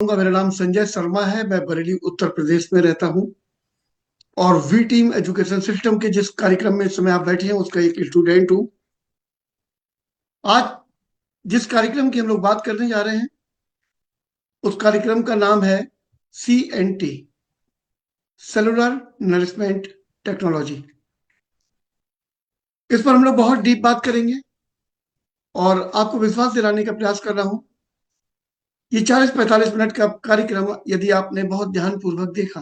मेरा नाम संजय शर्मा है। मैं बरेली उत्तर प्रदेश में रहता हूँ और वी टीम एजुकेशन सिस्टम के जिस कार्यक्रम में इस समय आप बैठे हैं उसका एक स्टूडेंट हूँ। आज जिस कार्यक्रम की हम लोग बात करने जा रहे हैं उस कार्यक्रम का नाम है CNT, सेलुलर नरिशमेंट टेक्नोलॉजी। इस पर हम लोग बहुत डीप बात करेंगे और आपको विश्वास दिलाने का प्रयास कर रहा हूँ। ये 40-45 मिनट का कार्यक्रम यदि आपने बहुत ध्यानपूर्वक देखा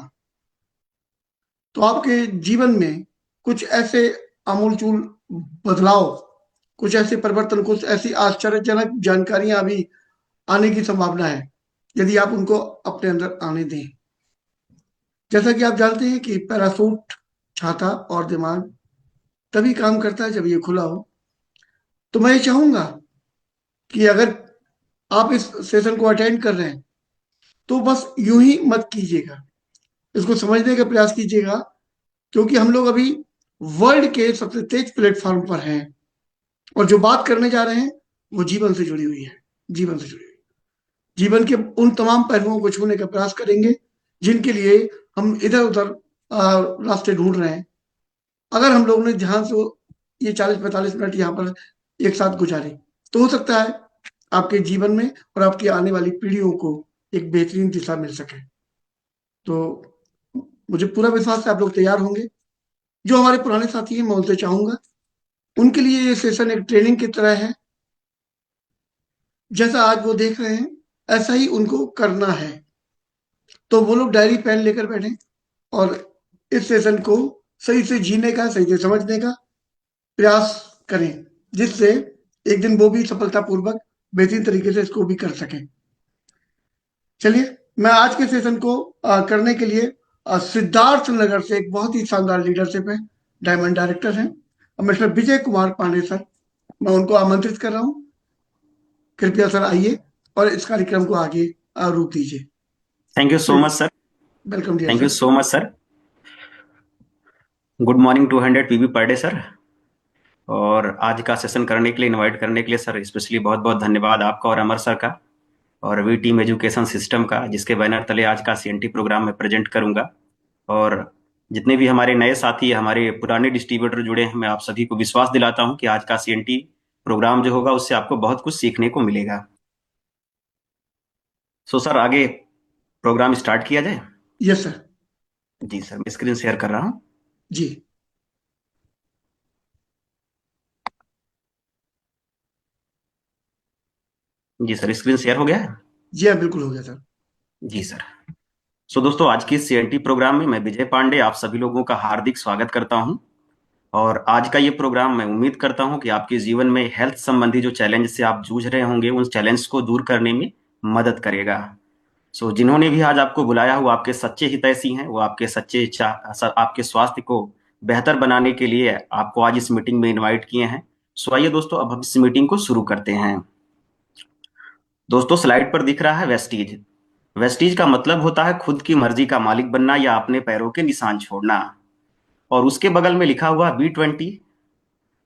तो आपके जीवन में कुछ ऐसे आमूलचूल बदलाव, कुछ ऐसे परिवर्तन, कुछ ऐसी आश्चर्यजनक जानकारियां अभी आने की संभावना है यदि आप उनको अपने अंदर आने दें। जैसा कि आप जानते हैं कि पैरासूट, छाता और दिमाग तभी काम करता है जब ये खुला हो। तो मैं ये चाहूंगा कि अगर आप इस सेशन को अटेंड कर रहे हैं तो बस यूं ही मत कीजिएगा, इसको समझने का प्रयास कीजिएगा, क्योंकि हम लोग अभी वर्ल्ड के सबसे तेज प्लेटफॉर्म पर हैं और जो बात करने जा रहे हैं वो जीवन से जुड़ी हुई है। जीवन से जुड़ी हुई, जीवन के उन तमाम पहलुओं को छूने का प्रयास करेंगे जिनके लिए हम इधर उधर रास्ते ढूंढ रहे हैं। अगर हम लोगों ने ध्यान से ये 40-45 मिनट यहाँ पर एक साथ गुजारे तो हो सकता है आपके जीवन में और आपकी आने वाली पीढ़ियों को एक बेहतरीन दिशा मिल सके। तो मुझे पूरा विश्वास है आप लोग तैयार होंगे। जो हमारे पुराने साथी हैं मैं उनसे चाहूंगा, उनके लिए ये सेशन एक ट्रेनिंग की तरह है। जैसा आज वो देख रहे हैं ऐसा ही उनको करना है। तो वो लोग डायरी पेन लेकर बैठे और इस सेशन को सही से जीने का, सही से समझने का प्रयास करें, जिससे एक दिन वो भी सफलतापूर्वक बेहतरीन तरीके से इसको भी कर सकें। चलिए, मैं आज के सेशन को करने के लिए सिद्धार्थ नगर से एक बहुत ही शानदार लीडरशिप है, डायमंड डायरेक्टर हैं मिस्टर विजय कुमार पांडे सर, मैं उनको आमंत्रित कर रहा हूँ। कृपया सर आइए और इस कार्यक्रम को आगे रूप दीजिए। Thank you so much sir. Welcome dear thank you sir. So much sir. Good morning 200 PB per day sir. और आज का सेशन करने के लिए, इनवाइट करने के लिए सर स्पेशली बहुत बहुत धन्यवाद आपका और अमर सर का और वी टीम एजुकेशन सिस्टम का, जिसके बैनर तले आज का CNT प्रोग्राम में प्रेजेंट करूंगा। और जितने भी हमारे नए साथी, हमारे पुराने डिस्ट्रीब्यूटर जुड़े हैं, मैं आप सभी को विश्वास दिलाता हूं कि आज का CNT प्रोग्राम जो होगा उससे आपको बहुत कुछ सीखने को मिलेगा। सो सर, आगे प्रोग्राम स्टार्ट किया जाए। Yes sir. जी सर, मैं स्क्रीन शेयर कर रहा हूँ। जी जी सर, स्क्रीन शेयर हो गया है। जी हाँ, बिल्कुल हो गया सर। जी सर। सो दोस्तों, आज के इस CNT प्रोग्राम में मैं विजय पांडे आप सभी लोगों का हार्दिक स्वागत करता हूं। और आज का ये प्रोग्राम मैं उम्मीद करता हूं कि आपके जीवन में हेल्थ संबंधी जो चैलेंज से आप जूझ रहे होंगे उन चैलेंज को दूर करने में मदद करेगा। सो जिन्होंने भी आज आपको बुलाया वो आपके सच्चे हितैषी हैं, वो आपके आपके स्वास्थ्य को बेहतर बनाने के लिए आपको आज इस मीटिंग में इन्वाइट किए हैं। सो आइए दोस्तों, अब हम इस मीटिंग को शुरू करते हैं। दोस्तों, स्लाइड पर दिख रहा है वेस्टीज। वेस्टीज का मतलब होता है खुद की मर्जी का मालिक बनना या अपने पैरों के निशान छोड़ना। और उसके बगल में लिखा हुआ B20,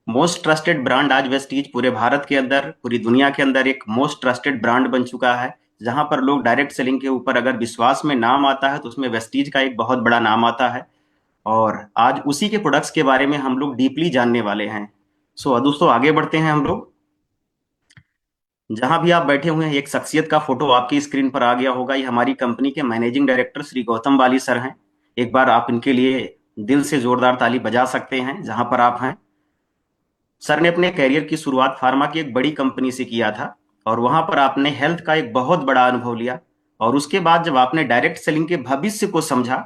मोस्ट ट्रस्टेड ब्रांड। आज वेस्टीज पूरे भारत के अंदर, पूरी दुनिया के अंदर एक मोस्ट ट्रस्टेड ब्रांड बन चुका है, जहां पर लोग डायरेक्ट सेलिंग के ऊपर अगर विश्वास में नाम आता है तो उसमें वेस्टीज का एक बहुत बड़ा नाम आता है। और आज उसी के प्रोडक्ट्स के बारे में हम लोग डीपली जानने वाले हैं। सो दोस्तों, आगे बढ़ते हैं हम लोग। जहां भी आप बैठे हुए हैं, एक शख्सियत का फोटो आपकी स्क्रीन पर आ गया होगा। ये हमारी कंपनी के मैनेजिंग डायरेक्टर श्री गौतम बाली सर हैं। एक बार आप इनके लिए दिल से जोरदार ताली बजा सकते हैं जहां पर आप हैं। सर ने अपने करियर की शुरुआत फार्मा की एक बड़ी कंपनी से किया था और वहां पर आपने हेल्थ का एक बहुत बड़ा अनुभव लिया। और उसके बाद जब आपने डायरेक्ट सेलिंग के भविष्य को समझा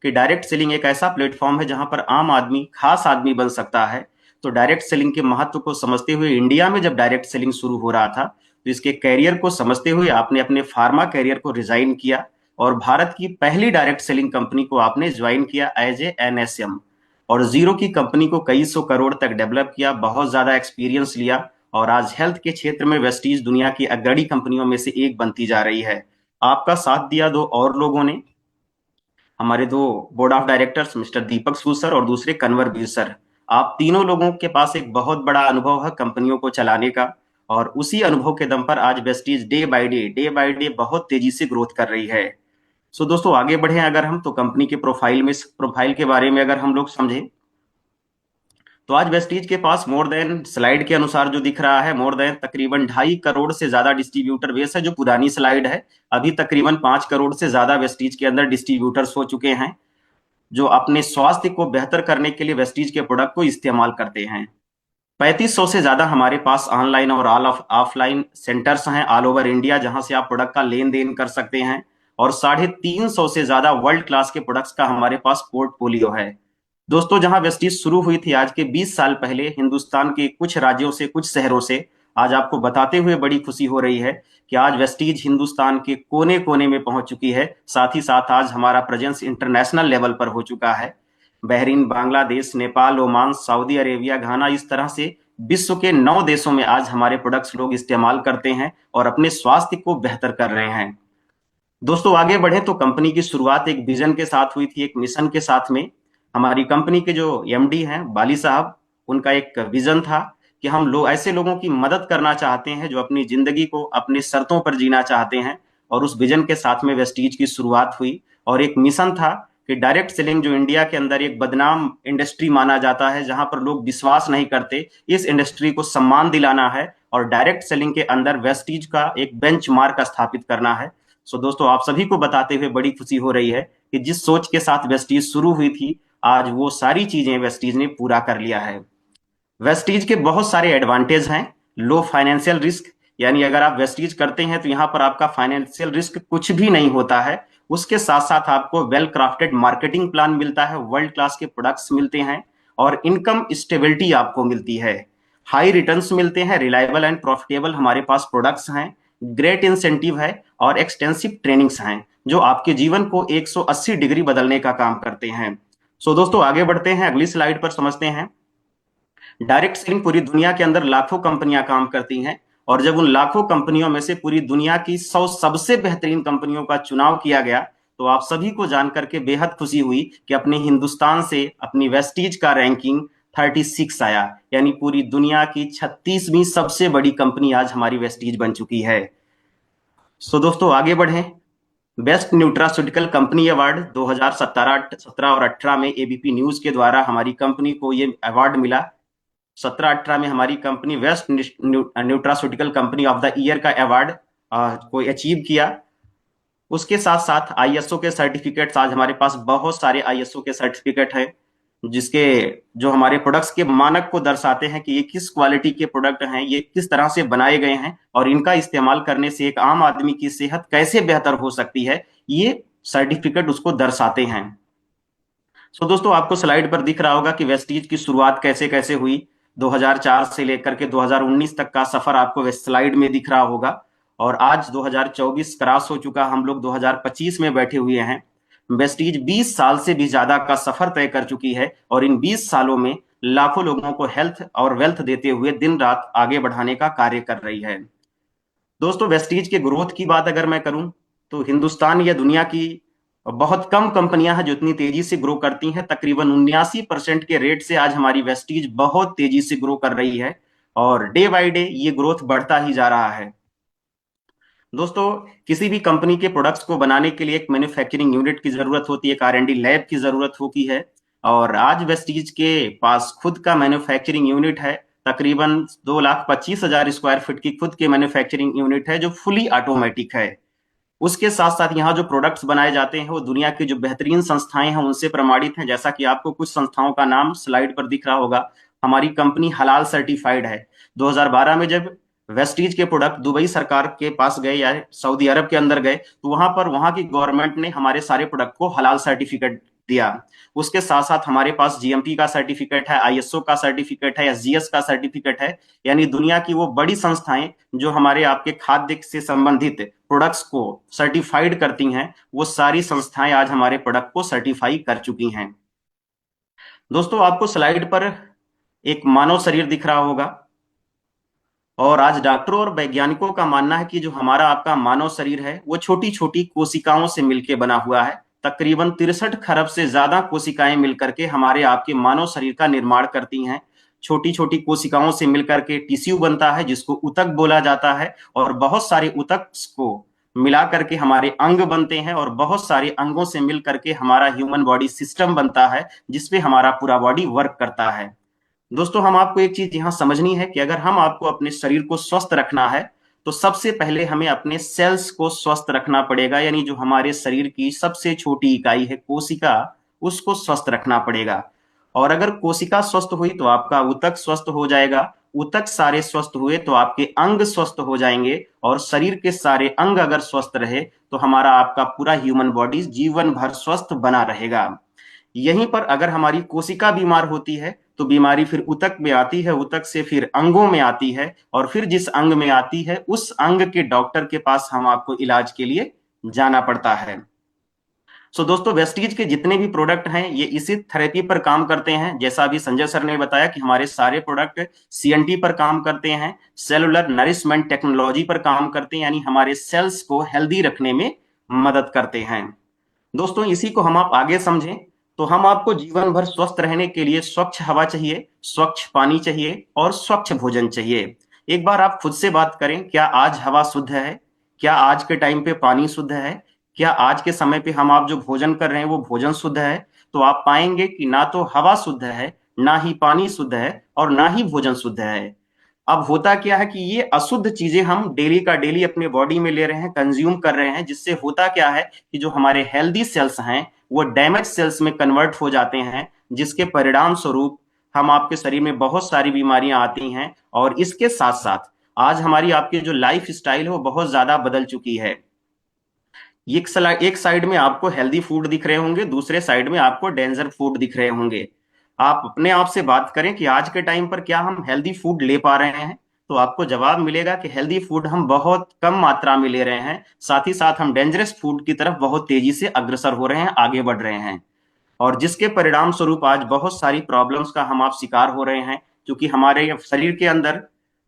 कि डायरेक्ट सेलिंग एक ऐसा प्लेटफॉर्म है जहां पर आम आदमी खास आदमी बन सकता है, तो डायरेक्ट सेलिंग के महत्व को समझते हुए इंडिया में जब डायरेक्ट सेलिंग शुरू हो रहा था, तो इसके कैरियर को समझते हुए आपने अपने फार्मा कैरियर को रिजाइन किया और भारत की पहली डायरेक्ट सेलिंग कंपनी को आपने ज्वाइन किया एज ए NSM। और जीरो की कंपनी को कई सौ करोड़ तक डेवलप किया, बहुत ज्यादा एक्सपीरियंस लिया और आज हेल्थ के क्षेत्र में वेस्टीज दुनिया की अग्रणी कंपनियों में से एक बनती जा रही है। आपका साथ दिया दो और लोगों ने, हमारे दो board of directors mister Deepak Sood sir और दूसरे कन्वर वीर सर। आप तीनों लोगों के पास एक बहुत बड़ा अनुभव है कंपनियों को चलाने का और उसी अनुभव के दम पर आज वेस्टीज डे बाय डे बहुत तेजी से ग्रोथ कर रही है। सो दोस्तों आगे बढ़े अगर हम तो कंपनी के प्रोफाइल के बारे में अगर हम लोग समझें तो आज वेस्टीज के पास मोर देन स्लाइड के अनुसार जो दिख रहा है मोर देन तकरीबन 2.5 करोड़ से ज्यादा डिस्ट्रीब्यूटर बेस है। जो पुरानी स्लाइड है अभी तकरीबन 5 करोड़ से ज्यादा वेस्टीज के अंदर डिस्ट्रीब्यूटर्स हो चुके हैं जो अपने स्वास्थ्य को बेहतर करने के लिए वेस्टीज के प्रोडक्ट को इस्तेमाल करते हैं। 3500 से ज्यादा हमारे पास ऑनलाइन और ऑफलाइन सेंटर्स हैं ऑल ओवर इंडिया जहां से आप प्रोडक्ट का लेन देन कर सकते हैं। और 350 से ज्यादा वर्ल्ड क्लास के प्रोडक्ट्स का हमारे पास पोर्टफोलियो है। दोस्तों जहां वेस्टीज शुरू हुई थी आज के 20 साल पहले हिंदुस्तान के कुछ राज्यों से कुछ शहरों से, आज आपको बताते हुए बड़ी खुशी हो रही है कि आज वेस्टीज हिंदुस्तान के कोने कोने में पहुंच चुकी है। साथ ही साथ आज हमारा प्रेजेंस इंटरनेशनल लेवल पर हो चुका है। Bahrain, Bangladesh, Nepal, Oman, Saudi Arabia, Ghana, इस तरह से विश्व के 9 देशों में आज हमारे प्रोडक्ट्स लोग इस्तेमाल करते हैं और अपने स्वास्थ्य को बेहतर कर रहे हैं। दोस्तों आगे बढ़े तो कंपनी की शुरुआत एक विजन के साथ हुई थी, एक मिशन के साथ में। हमारी कंपनी के जो एमडी हैं बाली साहब, उनका एक विजन था कि हम लोग ऐसे लोगों की मदद करना चाहते हैं जो अपनी जिंदगी को अपने शर्तों पर जीना चाहते हैं। और उस विजन के साथ में वेस्टीज की शुरुआत हुई और एक मिशन था कि डायरेक्ट सेलिंग जो इंडिया के अंदर एक बदनाम इंडस्ट्री माना जाता है जहां पर लोग विश्वास नहीं करते, इस इंडस्ट्री को सम्मान दिलाना है और डायरेक्ट सेलिंग के अंदर वेस्टीज का एक बेंचमार्क स्थापित करना है। सो दोस्तों आप सभी को बताते हुए बड़ी खुशी हो रही है कि जिस सोच के साथ वेस्टीज शुरू हुई थी आज वो सारी चीजें वेस्टीज ने पूरा कर लिया है। वेस्टीज के बहुत सारे एडवांटेज हैं। लो फाइनेंशियल रिस्क, यानी अगर आप वेस्टीज करते हैं तो यहां पर आपका फाइनेंशियल रिस्क कुछ भी नहीं होता है। उसके साथ साथ आपको वेल क्राफ्टेड मार्केटिंग प्लान मिलता है, वर्ल्ड क्लास के प्रोडक्ट्स मिलते हैं और इनकम स्टेबिलिटी आपको मिलती है। हाई रिटर्न्स मिलते हैं, रिलायबल एंड प्रॉफिटेबल हमारे पास प्रोडक्ट्स हैं, ग्रेट इंसेंटिव है और एक्सटेंसिव ट्रेनिंग्स हैं जो आपके जीवन को 180 डिग्री बदलने का काम करते हैं। सो दोस्तों आगे बढ़ते हैं, अगली स्लाइड पर समझते हैं। डायरेक्ट सेलिंग पूरी दुनिया के अंदर लाखों कंपनियां काम करती हैं और जब उन लाखों कंपनियों में से पूरी दुनिया की 100 सबसे बेहतरीन कंपनियों का चुनाव किया गया तो आप सभी को जानकर के बेहद खुशी हुई कि अपने हिंदुस्तान से अपनी वेस्टीज का रैंकिंग 36 आया, यानी पूरी दुनिया की 36वीं सबसे बड़ी कंपनी आज हमारी वेस्टीज बन चुकी है। सो दोस्तों आगे बढ़ें। बेस्ट न्यूट्रास्यूटिकल कंपनी अवार्ड 2017 और 18 में एबीपी न्यूज के द्वारा हमारी कंपनी को ये अवार्ड मिला। 17-18 में हमारी company best nutraceutical company of the year का अवार्ड को अचीव किया। उसके साथ साथ आईएसओ के सर्टिफिकेट्स, आज हमारे पास बहुत सारे आईएसओ के सर्टिफिकेट हैं जिसके जो हमारे प्रोडक्ट्स के मानक को दर्शाते हैं कि ये किस क्वालिटी के प्रोडक्ट हैं, ये किस तरह से बनाए गए हैं और इनका इस्तेमाल करने से एक आम आदमी की सेहत कैसे बेहतर हो सकती है, ये सर्टिफिकेट उसको दर्शाते हैं। सो दोस्तों आपको स्लाइड पर दिख रहा होगा कि वेस्टीज की शुरुआत कैसे कैसे हुई। 2004 से लेकर के 2019 तक का सफर आपको स्लाइड में दिख रहा होगा और आज 2024 क्रॉस हो चुका, हम लोग 2025 में बैठे हुए हैं। वेस्टीज 20 साल से भी ज्यादा का सफर तय कर चुकी है और इन 20 सालों में लाखों लोगों को हेल्थ और वेल्थ देते हुए दिन रात आगे बढ़ाने का कार्य कर रही है। दोस्तों वेस्टीज के ग्रोथ की बात अगर मैं करूं तो हिंदुस्तान या दुनिया की बहुत कम कंपनियां हैं जो इतनी तेजी से ग्रो करती हैं। तकरीबन 79% के रेट से आज हमारी वेस्टीज बहुत तेजी से ग्रो कर रही है और डे बाय डे ये ग्रोथ बढ़ता ही जा रहा है। दोस्तों किसी भी कंपनी के प्रोडक्ट्स को बनाने के लिए एक मैन्युफैक्चरिंग यूनिट की जरूरत होती है, एक आर&डी लैब की जरूरत होती है और आज वेस्टीज के पास खुद का मैन्युफैक्चरिंग यूनिट है। तकरीबन 2,25,000 स्क्वायर फीट की खुद के मैन्युफैक्चरिंग यूनिट है जो फुली ऑटोमेटिक है। उसके साथ साथ यहाँ जो प्रोडक्ट्स बनाए जाते हैं वो दुनिया की जो बेहतरीन संस्थाएं हैं उनसे प्रमाणित हैं। जैसा कि आपको कुछ संस्थाओं का नाम स्लाइड पर दिख रहा होगा, हमारी कंपनी हलाल सर्टिफाइड है। 2012 में जब वेस्टीज के प्रोडक्ट दुबई सरकार के पास गए या सऊदी अरब के अंदर गए तो वहां पर वहां की गवर्नमेंट ने हमारे सारे प्रोडक्ट को हलाल सर्टिफिकेट दिया। उसके साथ साथ हमारे पास जीएमपी का सर्टिफिकेट है, आईएसओ का सर्टिफिकेट है, एसजीएस का सर्टिफिकेट है, यानी दुनिया की वो बड़ी संस्थाएं जो हमारे आपके खाद्य से संबंधित प्रोडक्ट्स को सर्टिफाइड करती हैं, वो सारी संस्थाएं आज हमारे प्रोडक्ट को सर्टिफाई कर चुकी हैं। दोस्तों आपको स्लाइड पर एक मानव शरीर दिख रहा होगा और आज डॉक्टरों और वैज्ञानिकों का मानना है कि जो हमारा आपका मानव शरीर है वो छोटी छोटी कोशिकाओं से मिलकर बना हुआ है। तकरीबन 63 खरब से ज्यादा कोशिकाएं मिलकर के हमारे आपके मानव शरीर का निर्माण करती हैं। छोटी छोटी कोशिकाओं से मिलकर के टिश्यू बनता है जिसको ऊतक बोला जाता है, और बहुत सारे ऊतक को मिला करके हमारे अंग बनते हैं, और बहुत सारे अंगों से मिल करके हमारा ह्यूमन बॉडी सिस्टम बनता है जिसपे हमारा पूरा बॉडी वर्क करता है। दोस्तों, हम आपको एक चीज यहां समझनी है कि अगर हम आपको अपने शरीर को स्वस्थ रखना है तो सबसे पहले हमें अपने सेल्स को स्वस्थ रखना पड़ेगा, यानी जो हमारे शरीर की सबसे छोटी इकाई है कोशिका, उसको स्वस्थ रखना पड़ेगा। और अगर कोशिका स्वस्थ हुई तो आपका ऊतक स्वस्थ हो जाएगा, ऊतक सारे स्वस्थ हुए तो आपके अंग स्वस्थ हो जाएंगे, और शरीर के सारे अंग अगर स्वस्थ रहे तो हमारा आपका पूरा ह्यूमन बॉडी जीवन भर स्वस्थ बना रहेगा। यहीं पर अगर हमारी कोशिका बीमार होती है तो बीमारी फिर ऊतक में आती है, ऊतक से फिर अंगों में आती है, और फिर जिस अंग में आती है उस अंग के डॉक्टर के पास हम आपको इलाज के लिए जाना पड़ता है। दोस्तों, वेस्टीज के जितने भी प्रोडक्ट हैं ये इसी थेरेपी पर काम करते हैं। जैसा अभी संजय सर ने बताया कि हमारे सारे प्रोडक्ट सीएनटी पर काम करते हैं, सेलुलर नरिशमेंट टेक्नोलॉजी पर काम करते हैं, यानी हमारे सेल्स को हेल्दी रखने में मदद करते हैं। दोस्तों, इसी को हम आप आगे समझें तो हम आपको जीवन भर स्वस्थ रहने के लिए स्वच्छ हवा चाहिए, स्वच्छ पानी चाहिए और स्वच्छ भोजन चाहिए। एक बार आप खुद से बात करें, क्या आज हवा शुद्ध है? क्या आज के टाइम पे पानी शुद्ध है? क्या आज के समय पे हम आप जो भोजन कर रहे हैं वो भोजन शुद्ध है? तो आप पाएंगे कि ना तो हवा शुद्ध है, ना ही पानी शुद्ध है, और ना ही भोजन शुद्ध है। अब होता क्या है कि ये अशुद्ध चीजें हम डेली का डेली अपने बॉडी में ले रहे हैं, कंज्यूम कर रहे हैं, जिससे होता क्या है कि जो हमारे हेल्दी सेल्स हैं वो डैमेज सेल्स में कन्वर्ट हो जाते हैं, जिसके परिणाम स्वरूप हम आपके शरीर में बहुत सारी बीमारियां आती हैं। और इसके साथ साथ आज हमारी आपकी जो लाइफ स्टाइल है वो बहुत ज्यादा बदल चुकी है। एक साइड में आपको हेल्दी फूड दिख रहे होंगे, दूसरे साइड में आपको डेंजर फूड दिख रहे होंगे। आप अपने आप से बात करें कि आज के टाइम पर क्या हम हेल्दी फूड ले पा रहे हैं, तो आपको जवाब मिलेगा कि हेल्दी फूड हम बहुत कम मात्रा में ले रहे हैं। साथ ही साथ हम डेंजरस फूड की तरफ बहुत तेजी से अग्रसर हो रहे हैं, आगे बढ़ रहे हैं, और जिसके परिणाम स्वरूप आज बहुत सारी प्रॉब्लम्स का हम आप शिकार हो रहे हैं, क्योंकि हमारे शरीर के अंदर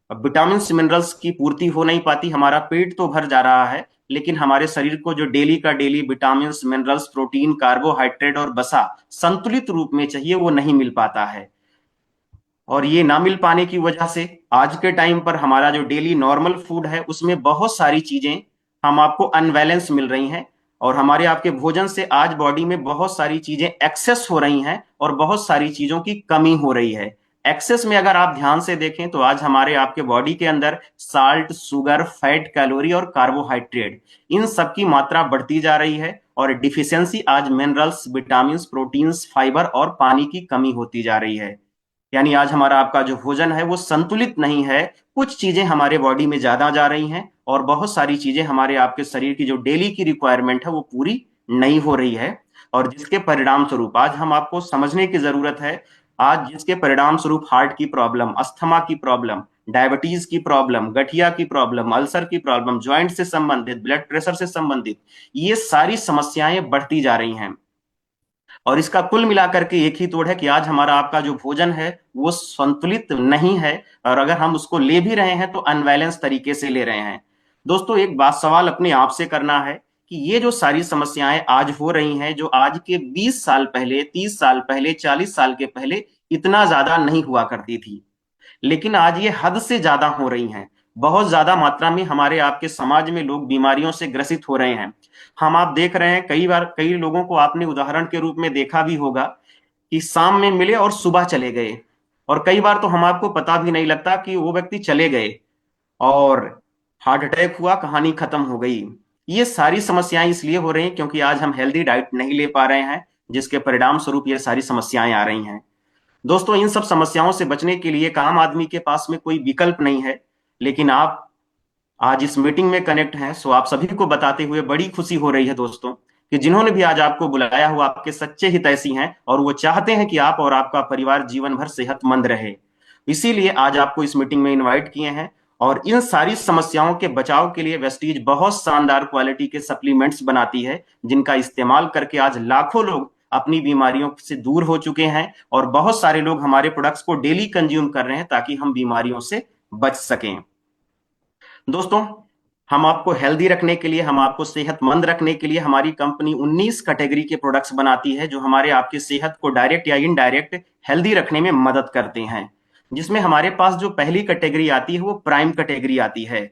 विटामिन मिनरल्स की पूर्ति हो नहीं पाती। हमारा पेट तो भर जा रहा है, लेकिन हमारे शरीर को जो डेली का daily vitamin minerals protein carbohydrate और वसा संतुलित रूप में चाहिए वो नहीं मिल पाता है। और ये ना मिल पाने की वजह से आज के टाइम पर हमारा जो डेली नॉर्मल फूड है उसमें बहुत सारी चीजें हम आपको अनबैलेंस मिल रही हैं, और हमारे आपके भोजन से आज बॉडी में बहुत सारी चीजें एक्सेस हो रही हैं और बहुत सारी चीजों की कमी हो रही है। एक्सेस में अगर आप ध्यान से देखें तो आज हमारे आपके बॉडी के अंदर साल्ट, शुगर, फैट, कैलोरी और कार्बोहाइड्रेट, इन सब की मात्रा बढ़ती जा रही है, और डिफिशियंसी आज मिनरल्स, विटामिन, प्रोटीन्स, फाइबर और पानी की कमी होती जा रही है। यानी आज हमारा आपका जो भोजन है वो संतुलित नहीं है। कुछ चीजें हमारे बॉडी में ज्यादा जा रही हैं और बहुत सारी चीजें हमारे आपके शरीर की जो डेली की रिक्वायरमेंट है वो पूरी नहीं हो रही है, और जिसके परिणाम स्वरूप आज हम आपको समझने की जरूरत है। आज जिसके परिणाम स्वरूप हार्ट की प्रॉब्लम, अस्थमा की प्रॉब्लम, डायबिटीज की प्रॉब्लम, गठिया की प्रॉब्लम, अल्सर की प्रॉब्लम, ज्वाइंट से संबंधित, ब्लड प्रेशर से संबंधित, ये सारी समस्याएं बढ़ती जा रही हैं। और इसका कुल मिलाकर के एक ही तोड़ है कि आज हमारा आपका जो भोजन है वो संतुलित नहीं है, और अगर हम उसको ले भी रहे हैं तो अनबैलेंस तरीके से ले रहे हैं। दोस्तों, एक बात सवाल अपने आप से करना है कि ये जो सारी समस्याएं आज हो रही हैं, जो आज के 20 साल पहले, 30 साल पहले, 40 साल के पहले इतना ज्यादा नहीं हुआ करती थी, लेकिन आज ये हद से ज्यादा हो रही हैं। बहुत ज्यादा मात्रा में हमारे आपके समाज में लोग बीमारियों से ग्रसित हो रहे हैं। हम आप देख रहे हैं, कई बार कई लोगों को आपने उदाहरण के रूप में देखा भी होगा कि शाम में मिले और सुबह चले गए, और कई बार तो हम आपको पता भी नहीं लगता कि वो व्यक्ति चले गए और हार्ट अटैक हुआ, कहानी खत्म हो गई। ये सारी समस्याएं इसलिए हो रही हैं क्योंकि आज हम हेल्दी डाइट नहीं ले पा रहे हैं, जिसके परिणाम स्वरूप ये सारी समस्याएं आ रही हैं। दोस्तों, इन सब समस्याओं से बचने के लिए एक आम आदमी के पास में कोई विकल्प नहीं है, लेकिन आप आज इस मीटिंग में कनेक्ट हैं, सो आप सभी को बताते हुए बड़ी खुशी हो रही है दोस्तों कि जिन्होंने भी आज आपको बुलाया हुआ आपके सच्चे हितैषी हैं, और वो चाहते हैं कि आप और आपका परिवार जीवन भर सेहतमंद रहे। इसीलिए आज आपको इस मीटिंग में इनवाइट किए हैं, और इन सारी समस्याओं के बचाव के लिए वेस्टीज बहुत शानदार क्वालिटी के सप्लीमेंट्स बनाती है, जिनका इस्तेमाल करके आज लाखों लोग अपनी बीमारियों से दूर हो चुके हैं, और बहुत सारे लोग हमारे प्रोडक्ट्स को डेली कंज्यूम कर रहे हैं ताकि हम बीमारियों से बच सकें। दोस्तों, हम आपको हेल्दी रखने के लिए, हम आपको सेहतमंद रखने के लिए हमारी कंपनी 19 कैटेगरी के प्रोडक्ट्स बनाती है जो हमारे आपकी सेहत को डायरेक्ट या इनडायरेक्ट हेल्दी रखने में मदद करते हैं। जिसमें हमारे पास जो पहली कैटेगरी आती है वो प्राइम कैटेगरी आती है।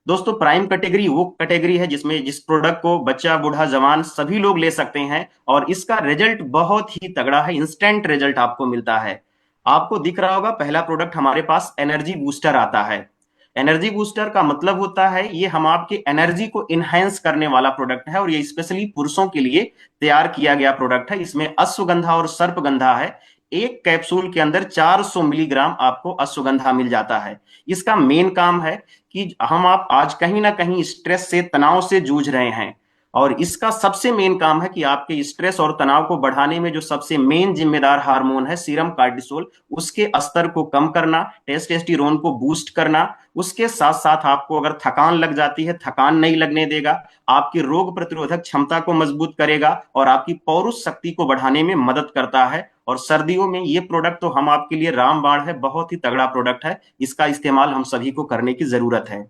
दोस्तों, प्राइम कैटेगरी वो कैटेगरी है जिसमें जिस प्रोडक्ट को बच्चा, बूढ़ा, जवान सभी लोग ले सकते हैं, और इसका रिजल्ट बहुत ही तगड़ा है, इंस्टेंट रिजल्ट आपको मिलता है। आपको दिख रहा होगा, पहला प्रोडक्ट हमारे पास एनर्जी बूस्टर आता है। एनर्जी बूस्टर का मतलब होता है ये हम आपकी एनर्जी को इनहेंस करने वाला प्रोडक्ट है, और ये स्पेशली पुरुषों के लिए तैयार किया गया प्रोडक्ट है। इसमें अश्वगंधा और सर्पगंधा है। एक कैप्सूल के अंदर 400 मिलीग्राम आपको अश्वगंधा मिल जाता है। इसका मेन काम है कि हम आप आज कहीं ना कहीं स्ट्रेस से, तनाव से जूझ रहे हैं, और इसका सबसे मेन काम है कि आपके स्ट्रेस और तनाव को बढ़ाने में जो सबसे मेन जिम्मेदार हार्मोन है सीरम कार्टिसोल, उसके स्तर को कम करना, टेस्टोस्टेरोन को बूस्ट करना। उसके साथ साथ आपको अगर थकान लग जाती है, थकान नहीं लगने देगा, आपकी रोग प्रतिरोधक क्षमता को मजबूत करेगा, और आपकी पौरुष शक्ति को बढ़ाने में मदद करता है। और सर्दियों में ये प्रोडक्ट तो हम आपके लिए रामबाण है, बहुत ही तगड़ा प्रोडक्ट है। इसका इस्तेमाल हम सभी को करने की जरूरत है।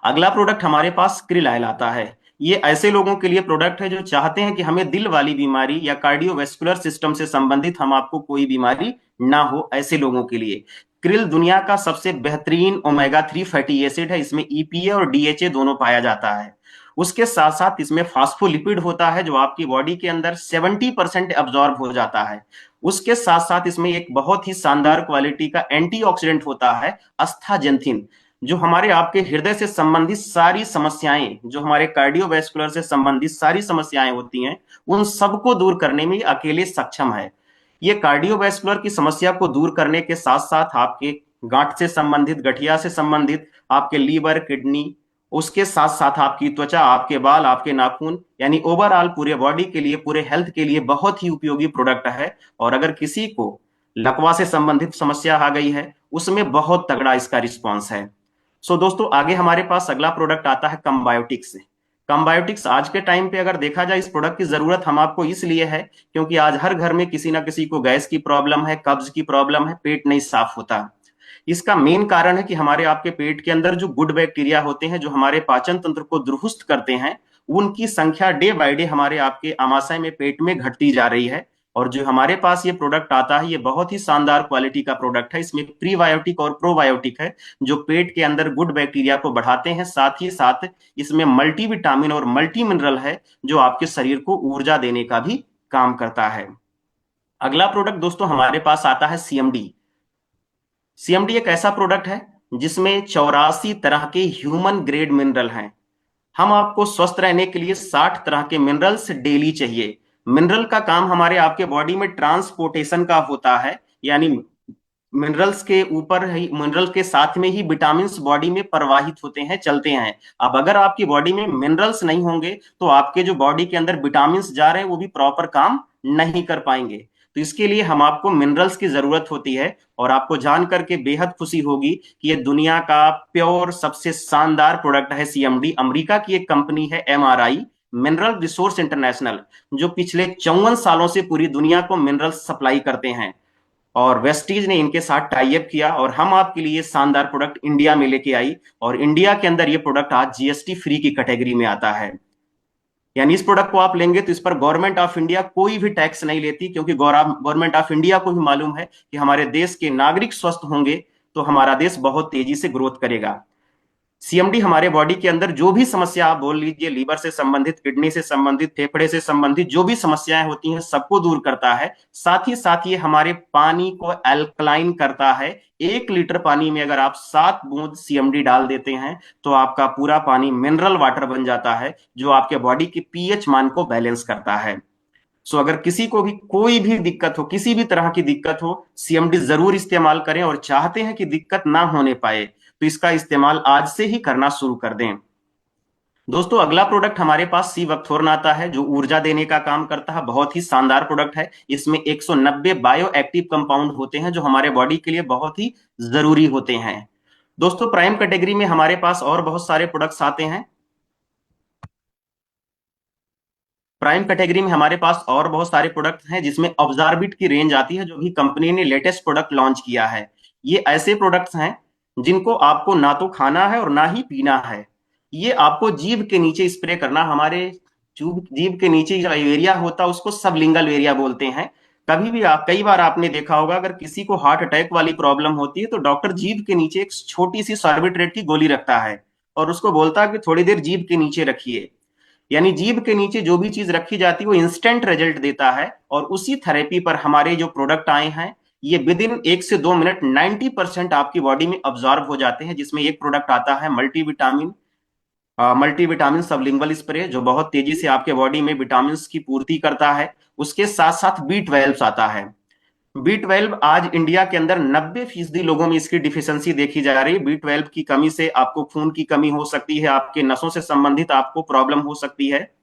अगला प्रोडक्ट हमारे पास क्रिल ऑयल आता है। ये ऐसे लोगों के लिए प्रोडक्ट है जो चाहते हैं कि हमें दिल वाली बीमारी या कार्डियोवैस्कुलर सिस्टम से संबंधित हम आपको कोई बीमारी ना हो, ऐसे लोगों के लिए। क्रिल दुनिया का सबसे बेहतरीन ओमेगा 3 फैटी एसिड है। इसमें ईपीए और डीएचए दोनों पाया जाता है। उसके साथ साथ इसमें फास्फोलिपिड होता है जो आपकी बॉडी के अंदर 70% एब्जॉर्ब हो जाता है। उसके साथ साथ इसमें एक बहुत ही शानदार क्वालिटी का एंटीऑक्सीडेंट होता है, अस्थाजेंथिन, जो हमारे आपके हृदय से संबंधित सारी समस्याएं, जो हमारे कार्डियोवैस्कुलर से संबंधित सारी समस्याएं होती हैं, उन सबको दूर करने में अकेले सक्षम है। ये कार्डियोवैस्कुलर की समस्या को दूर करने के साथ साथ आपके गांठ से संबंधित, गठिया से संबंधित, आपके लीवर, किडनी, उसके साथ साथ आपकी त्वचा, आपके बाल, आपके नाखून, यानी ओवरऑल पूरे बॉडी के लिए, पूरे हेल्थ के लिए बहुत ही उपयोगी प्रोडक्ट है। और अगर किसी को लकवा से संबंधित समस्या आ गई है, उसमें बहुत तगड़ा इसका रिस्पॉन्स है। दोस्तों, आगे हमारे पास अगला प्रोडक्ट आता है कम्बायोटिक्स। कम्बायोटिक्स आज के टाइम पे अगर देखा जाए, इस प्रोडक्ट की जरूरत हम आपको इसलिए है क्योंकि आज हर घर में किसी ना किसी को गैस की प्रॉब्लम है, कब्ज की प्रॉब्लम है, पेट नहीं साफ होता। इसका मेन कारण है कि हमारे आपके पेट के अंदर जो गुड बैक्टीरिया होते हैं, जो हमारे पाचन तंत्र को दुरुस्त करते हैं, उनकी संख्या डे बाय डे हमारे आपके आमाशय में, पेट में घटती जा रही है। और जो हमारे पास ये प्रोडक्ट आता है, ये बहुत ही शानदार क्वालिटी का प्रोडक्ट है। इसमें प्रीबायोटिक और प्रोबायोटिक है जो पेट के अंदर गुड बैक्टीरिया को बढ़ाते हैं। साथ ही साथ इसमें मल्टीविटामिन और मल्टी मिनरल है जो आपके शरीर को ऊर्जा देने का भी काम करता है। अगला प्रोडक्ट दोस्तों हमारे पास आता है सीएमडी। सीएमडी एक ऐसा प्रोडक्ट है जिसमें 84 तरह के ह्यूमन ग्रेड मिनरल हैं। हम आपको स्वस्थ रहने के लिए 60 तरह के मिनरल्स डेली चाहिए। मिनरल का काम हमारे आपके बॉडी में ट्रांसपोर्टेशन का होता है, यानी मिनरल्स के ऊपर ही, मिनरल के साथ में ही विटामिन बॉडी में प्रवाहित होते हैं, चलते हैं। अब अगर आपकी बॉडी में मिनरल्स नहीं होंगे तो आपके जो बॉडी के अंदर विटामिन जा रहे हैं वो भी प्रॉपर काम नहीं कर पाएंगे। तो इसके लिए हम आपको मिनरल्स की जरूरत होती है। और आपको जान करके बेहद खुशी होगी कि ये दुनिया का प्योर सबसे शानदार प्रोडक्ट है सीएमडी। अमेरिका की एक कंपनी है एमआरआई, मिनरल रिसोर्स इंटरनेशनल, जो पिछले 54 सालों से पूरी दुनिया को मिनरल सप्लाई करते हैं। और वेस्टीज ने इनके साथ टाई अप किया और हम आपके लिए शानदार प्रोडक्ट इंडिया में लेके आई। और इंडिया के अंदर ये प्रोडक्ट आज जीएसटी फ्री की कैटेगरी में आता है। यानी इस प्रोडक्ट को आप लेंगे तो इस पर गवर्नमेंट ऑफ इंडिया कोई भी टैक्स नहीं लेती, क्योंकि गवर्नमेंट ऑफ इंडिया को भी मालूम है कि हमारे देश के नागरिक स्वस्थ होंगे तो हमारा देश बहुत तेजी से ग्रोथ करेगा। सीएमडी हमारे बॉडी के अंदर जो भी समस्या आप बोल लीजिए, लीवर से संबंधित, किडनी से संबंधित, फेफड़े से संबंधित जो भी समस्याएं होती हैं सबको दूर करता है। साथ ही साथ ये हमारे पानी को एल्कलाइन करता है। 1 लीटर पानी में अगर आप 7 बूंद सीएमडी डाल देते हैं तो आपका पूरा पानी मिनरल वाटर बन जाता है, जो आपके बॉडी के पीएच मान को बैलेंस करता है। अगर किसी को भी कोई भी दिक्कत हो, किसी भी तरह की दिक्कत हो, सीएमडी जरूर इस्तेमाल करें। और चाहते हैं कि दिक्कत ना होने पाए तो इसका इस्तेमाल आज से ही करना शुरू कर दें। दोस्तों, अगला प्रोडक्ट हमारे पास सी वक्थोर्न आता है जो ऊर्जा देने का काम करता है। बहुत ही शानदार प्रोडक्ट है। इसमें 190 बायो एक्टिव कंपाउंड होते हैं जो हमारे बॉडी के लिए बहुत ही जरूरी होते हैं। दोस्तों, प्राइम कैटेगरी में हमारे पास और बहुत सारे प्रोडक्ट्स आते हैं। प्राइम कैटेगरी में हमारे पास और बहुत सारे प्रोडक्ट हैं जिसमें ऑब्जार्बिट की रेंज आती है, जो भी कंपनी ने लेटेस्ट प्रोडक्ट लॉन्च किया है। ये ऐसे प्रोडक्ट्स हैं जिनको आपको ना तो खाना है और ना ही पीना है। ये आपको जीभ के नीचे स्प्रे करना। हमारे जीभ के नीचे जो एरिया होता है उसको सबलिंगल एरिया बोलते हैं। कभी भी आप, कई बार आपने देखा होगा, अगर किसी को हार्ट अटैक वाली प्रॉब्लम होती है तो डॉक्टर जीभ के नीचे एक छोटी सी सॉर्बिट्रेट की गोली रखता है और उसको बोलता है कि थोड़ी देर जीभ के नीचे रखिए। यानी जीभ के नीचे जो भी चीज रखी जाती है वो इंस्टेंट रिजल्ट देता है। और उसी थेरेपी पर हमारे जो प्रोडक्ट आए हैं, ये विद इन 1 से 2 मिनट 90% आपकी बॉडी में ऑब्जॉर्व हो जाते हैं। जिसमें एक प्रोडक्ट आता है मल्टीविटामिन सबलिंगुअल स्प्रे, जो बहुत तेजी से आपके बॉडी में विटामिन की पूर्ति करता है। उसके साथ साथ B12 आता है। B12 आज इंडिया के अंदर 90% लोगों में इसकी डिफिशियंसी देखी जा रही है। B12 की कमी से आपको खून की कमी हो सकती है, आपके नसों से संबंधित आपको प्रॉब्लम हो सकती है,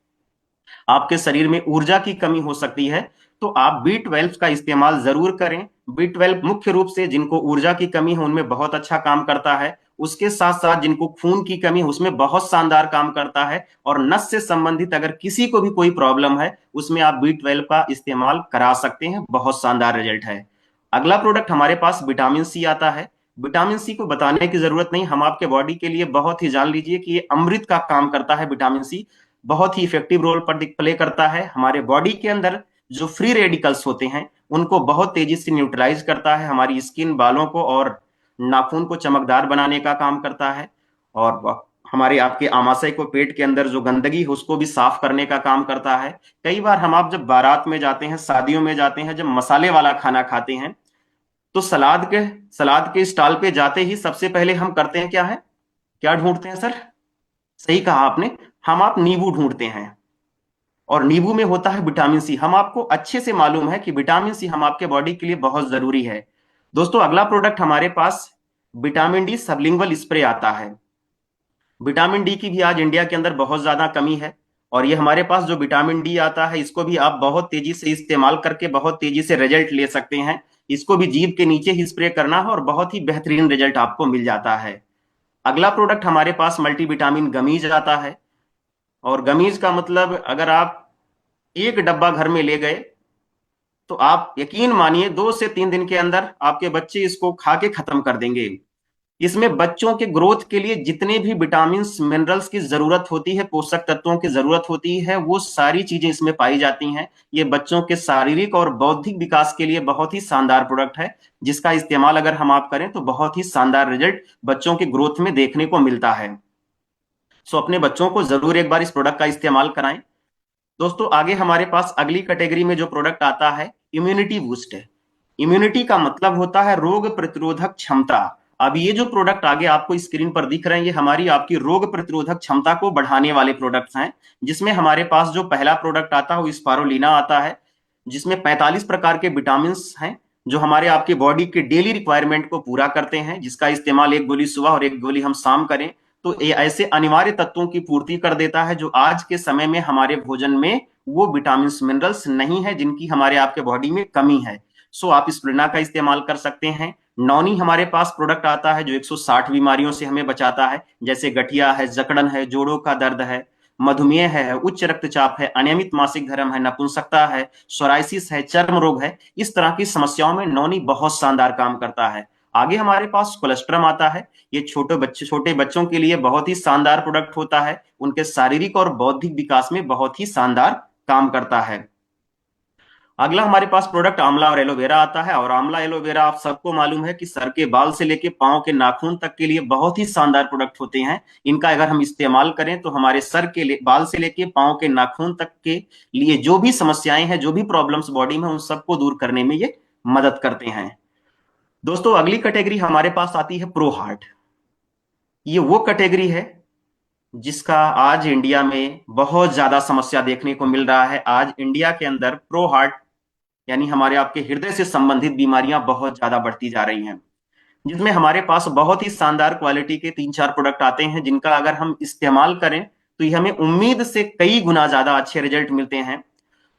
आपके शरीर में ऊर्जा की कमी हो सकती है। तो आप B12 का इस्तेमाल जरूर करें। B12 मुख्य रूप से जिनको ऊर्जा की कमी है उनमें बहुत अच्छा काम करता है। उसके साथ साथ जिनको खून की कमी है उसमें बहुत शानदार काम करता है। और नस से संबंधित अगर किसी को भी कोई प्रॉब्लम है उसमें आप B12 का इस्तेमाल करा सकते हैं, बहुत शानदार रिजल्ट है। अगला प्रोडक्ट हमारे पास विटामिन सी आता है। विटामिन सी को बताने की जरूरत नहीं, हम आपके बॉडी के लिए बहुत ही जान लीजिए कि ये अमृत का काम करता है। विटामिन सी बहुत ही इफेक्टिव रोल पर प्ले करता है। हमारे बॉडी के अंदर जो फ्री रेडिकल्स होते हैं उनको बहुत तेजी से न्यूट्रलाइज करता है, हमारी स्किन, बालों को और नाखून को चमकदार बनाने का काम करता है। और हमारे आपके आमाशय को, पेट के अंदर जो गंदगी है उसको भी साफ करने का काम करता है। कई बार हम आप जब बारात में जाते हैं, शादियों में जाते हैं, जब मसाले वाला खाना खाते हैं तो सलाद के स्टॉल पे जाते ही सबसे पहले हम करते हैं क्या है, क्या ढूंढते हैं सर? सही कहा आपने, हम आप नींबू ढूंढते हैं। और नींबू में होता है विटामिन सी। हम आपको अच्छे से मालूम है कि विटामिन सी हम आपके बॉडी के लिए बहुत जरूरी है। दोस्तों अगला प्रोडक्ट हमारे पास विटामिन डी सबलिंगुअल स्प्रे आता है। विटामिन डी की भी आज इंडिया के अंदर बहुत ज्यादा कमी है। और ये हमारे पास जो विटामिन डी आता है इसको भी आप बहुत तेजी से इस्तेमाल करके बहुत तेजी से रिजल्ट ले सकते हैं। इसको भी जीभ के नीचे ही स्प्रे करना है और बहुत ही बेहतरीन रिजल्ट आपको मिल जाता है। अगला प्रोडक्ट हमारे पास मल्टीविटामिन गमीज आता है। और गमीज का मतलब, अगर आप एक डब्बा घर में ले गए तो आप यकीन मानिए 2 से 3 दिन के अंदर आपके बच्चे इसको खा के खत्म कर देंगे। इसमें बच्चों के ग्रोथ के लिए जितने भी विटामिन मिनरल्स की जरूरत होती है, पोषक तत्वों की जरूरत होती है, वो सारी चीजें इसमें पाई जाती हैं। ये बच्चों के शारीरिक और बौद्धिक विकास के लिए बहुत ही शानदार प्रोडक्ट है, जिसका इस्तेमाल अगर हम आप करें तो बहुत ही शानदार रिजल्ट बच्चों के ग्रोथ में देखने को मिलता है। सो अपने बच्चों को जरूर एक बार इस प्रोडक्ट का इस्तेमाल कराएं। दोस्तों आगे हमारे पास अगली कैटेगरी में जो प्रोडक्ट आता है, इम्यूनिटी बूस्ट है। इम्यूनिटी का मतलब होता है रोग प्रतिरोधक क्षमता। अब ये जो प्रोडक्ट आगे आपको स्क्रीन पर दिख रहे हैं, ये हमारी आपकी रोग प्रतिरोधक क्षमता को बढ़ाने वाले प्रोडक्ट्स हैं। जिसमें हमारे पास जो पहला प्रोडक्ट आता है वो स्पारुलीना आता है, जिसमें 45 प्रकार के विटामिन हैं जो हमारे आपके बॉडी के डेली रिक्वायरमेंट को पूरा करते हैं। जिसका इस्तेमाल एक गोली सुबह और एक गोली हम शाम करें तो ये ऐसे अनिवार्य तत्वों की पूर्ति कर देता है जो आज के समय में हमारे भोजन में वो विटामिन मिनरल्स नहीं है, जिनकी हमारे आपके बॉडी में कमी है। सो आप स्प्लेना का इस्तेमाल कर सकते हैं। नॉनी हमारे पास प्रोडक्ट आता है जो 160 बीमारियों से हमें बचाता है, जैसे गठिया है, जकड़न है, जोड़ों का दर्द है, मधुमेह है, उच्च रक्तचाप है, अनियमित मासिक धर्म है, नपुंसकता है, सोराइसिस है, चर्म रोग है। इस तरह की समस्याओं में नौनी बहुत शानदार काम करता है। आगे हमारे पास कोलेस्ट्रम आता है। ये छोटे बच्चों के लिए बहुत ही शानदार प्रोडक्ट होता है, उनके शारीरिक और बौद्धिक विकास में बहुत ही शानदार काम करता है। अगला हमारे पास प्रोडक्ट आंवला और एलोवेरा आता है। और आंवला एलोवेरा आप सबको मालूम है कि सर के बाल से लेके पांव के नाखून तक के लिए बहुत ही शानदार प्रोडक्ट होते हैं। इनका अगर हम इस्तेमाल करें तो हमारे सर के बाल से लेके पांव के नाखून तक के लिए जो भी समस्याएं हैं, जो भी प्रॉब्लम्स बॉडी में, उन सबको दूर करने में ये मदद करते हैं। दोस्तों अगली कैटेगरी हमारे पास आती है प्रो हार्ट। ये वो कैटेगरी है जिसका आज इंडिया में बहुत ज्यादा समस्या देखने को मिल रहा है। आज इंडिया के अंदर प्रो हार्ट यानी हमारे आपके हृदय से संबंधित बीमारियां बहुत ज्यादा बढ़ती जा रही हैं। जिसमें हमारे पास बहुत ही शानदार क्वालिटी के 3-4 प्रोडक्ट आते हैं, जिनका अगर हम इस्तेमाल करें तो ये हमें उम्मीद से कई गुना ज्यादा अच्छे रिजल्ट मिलते हैं।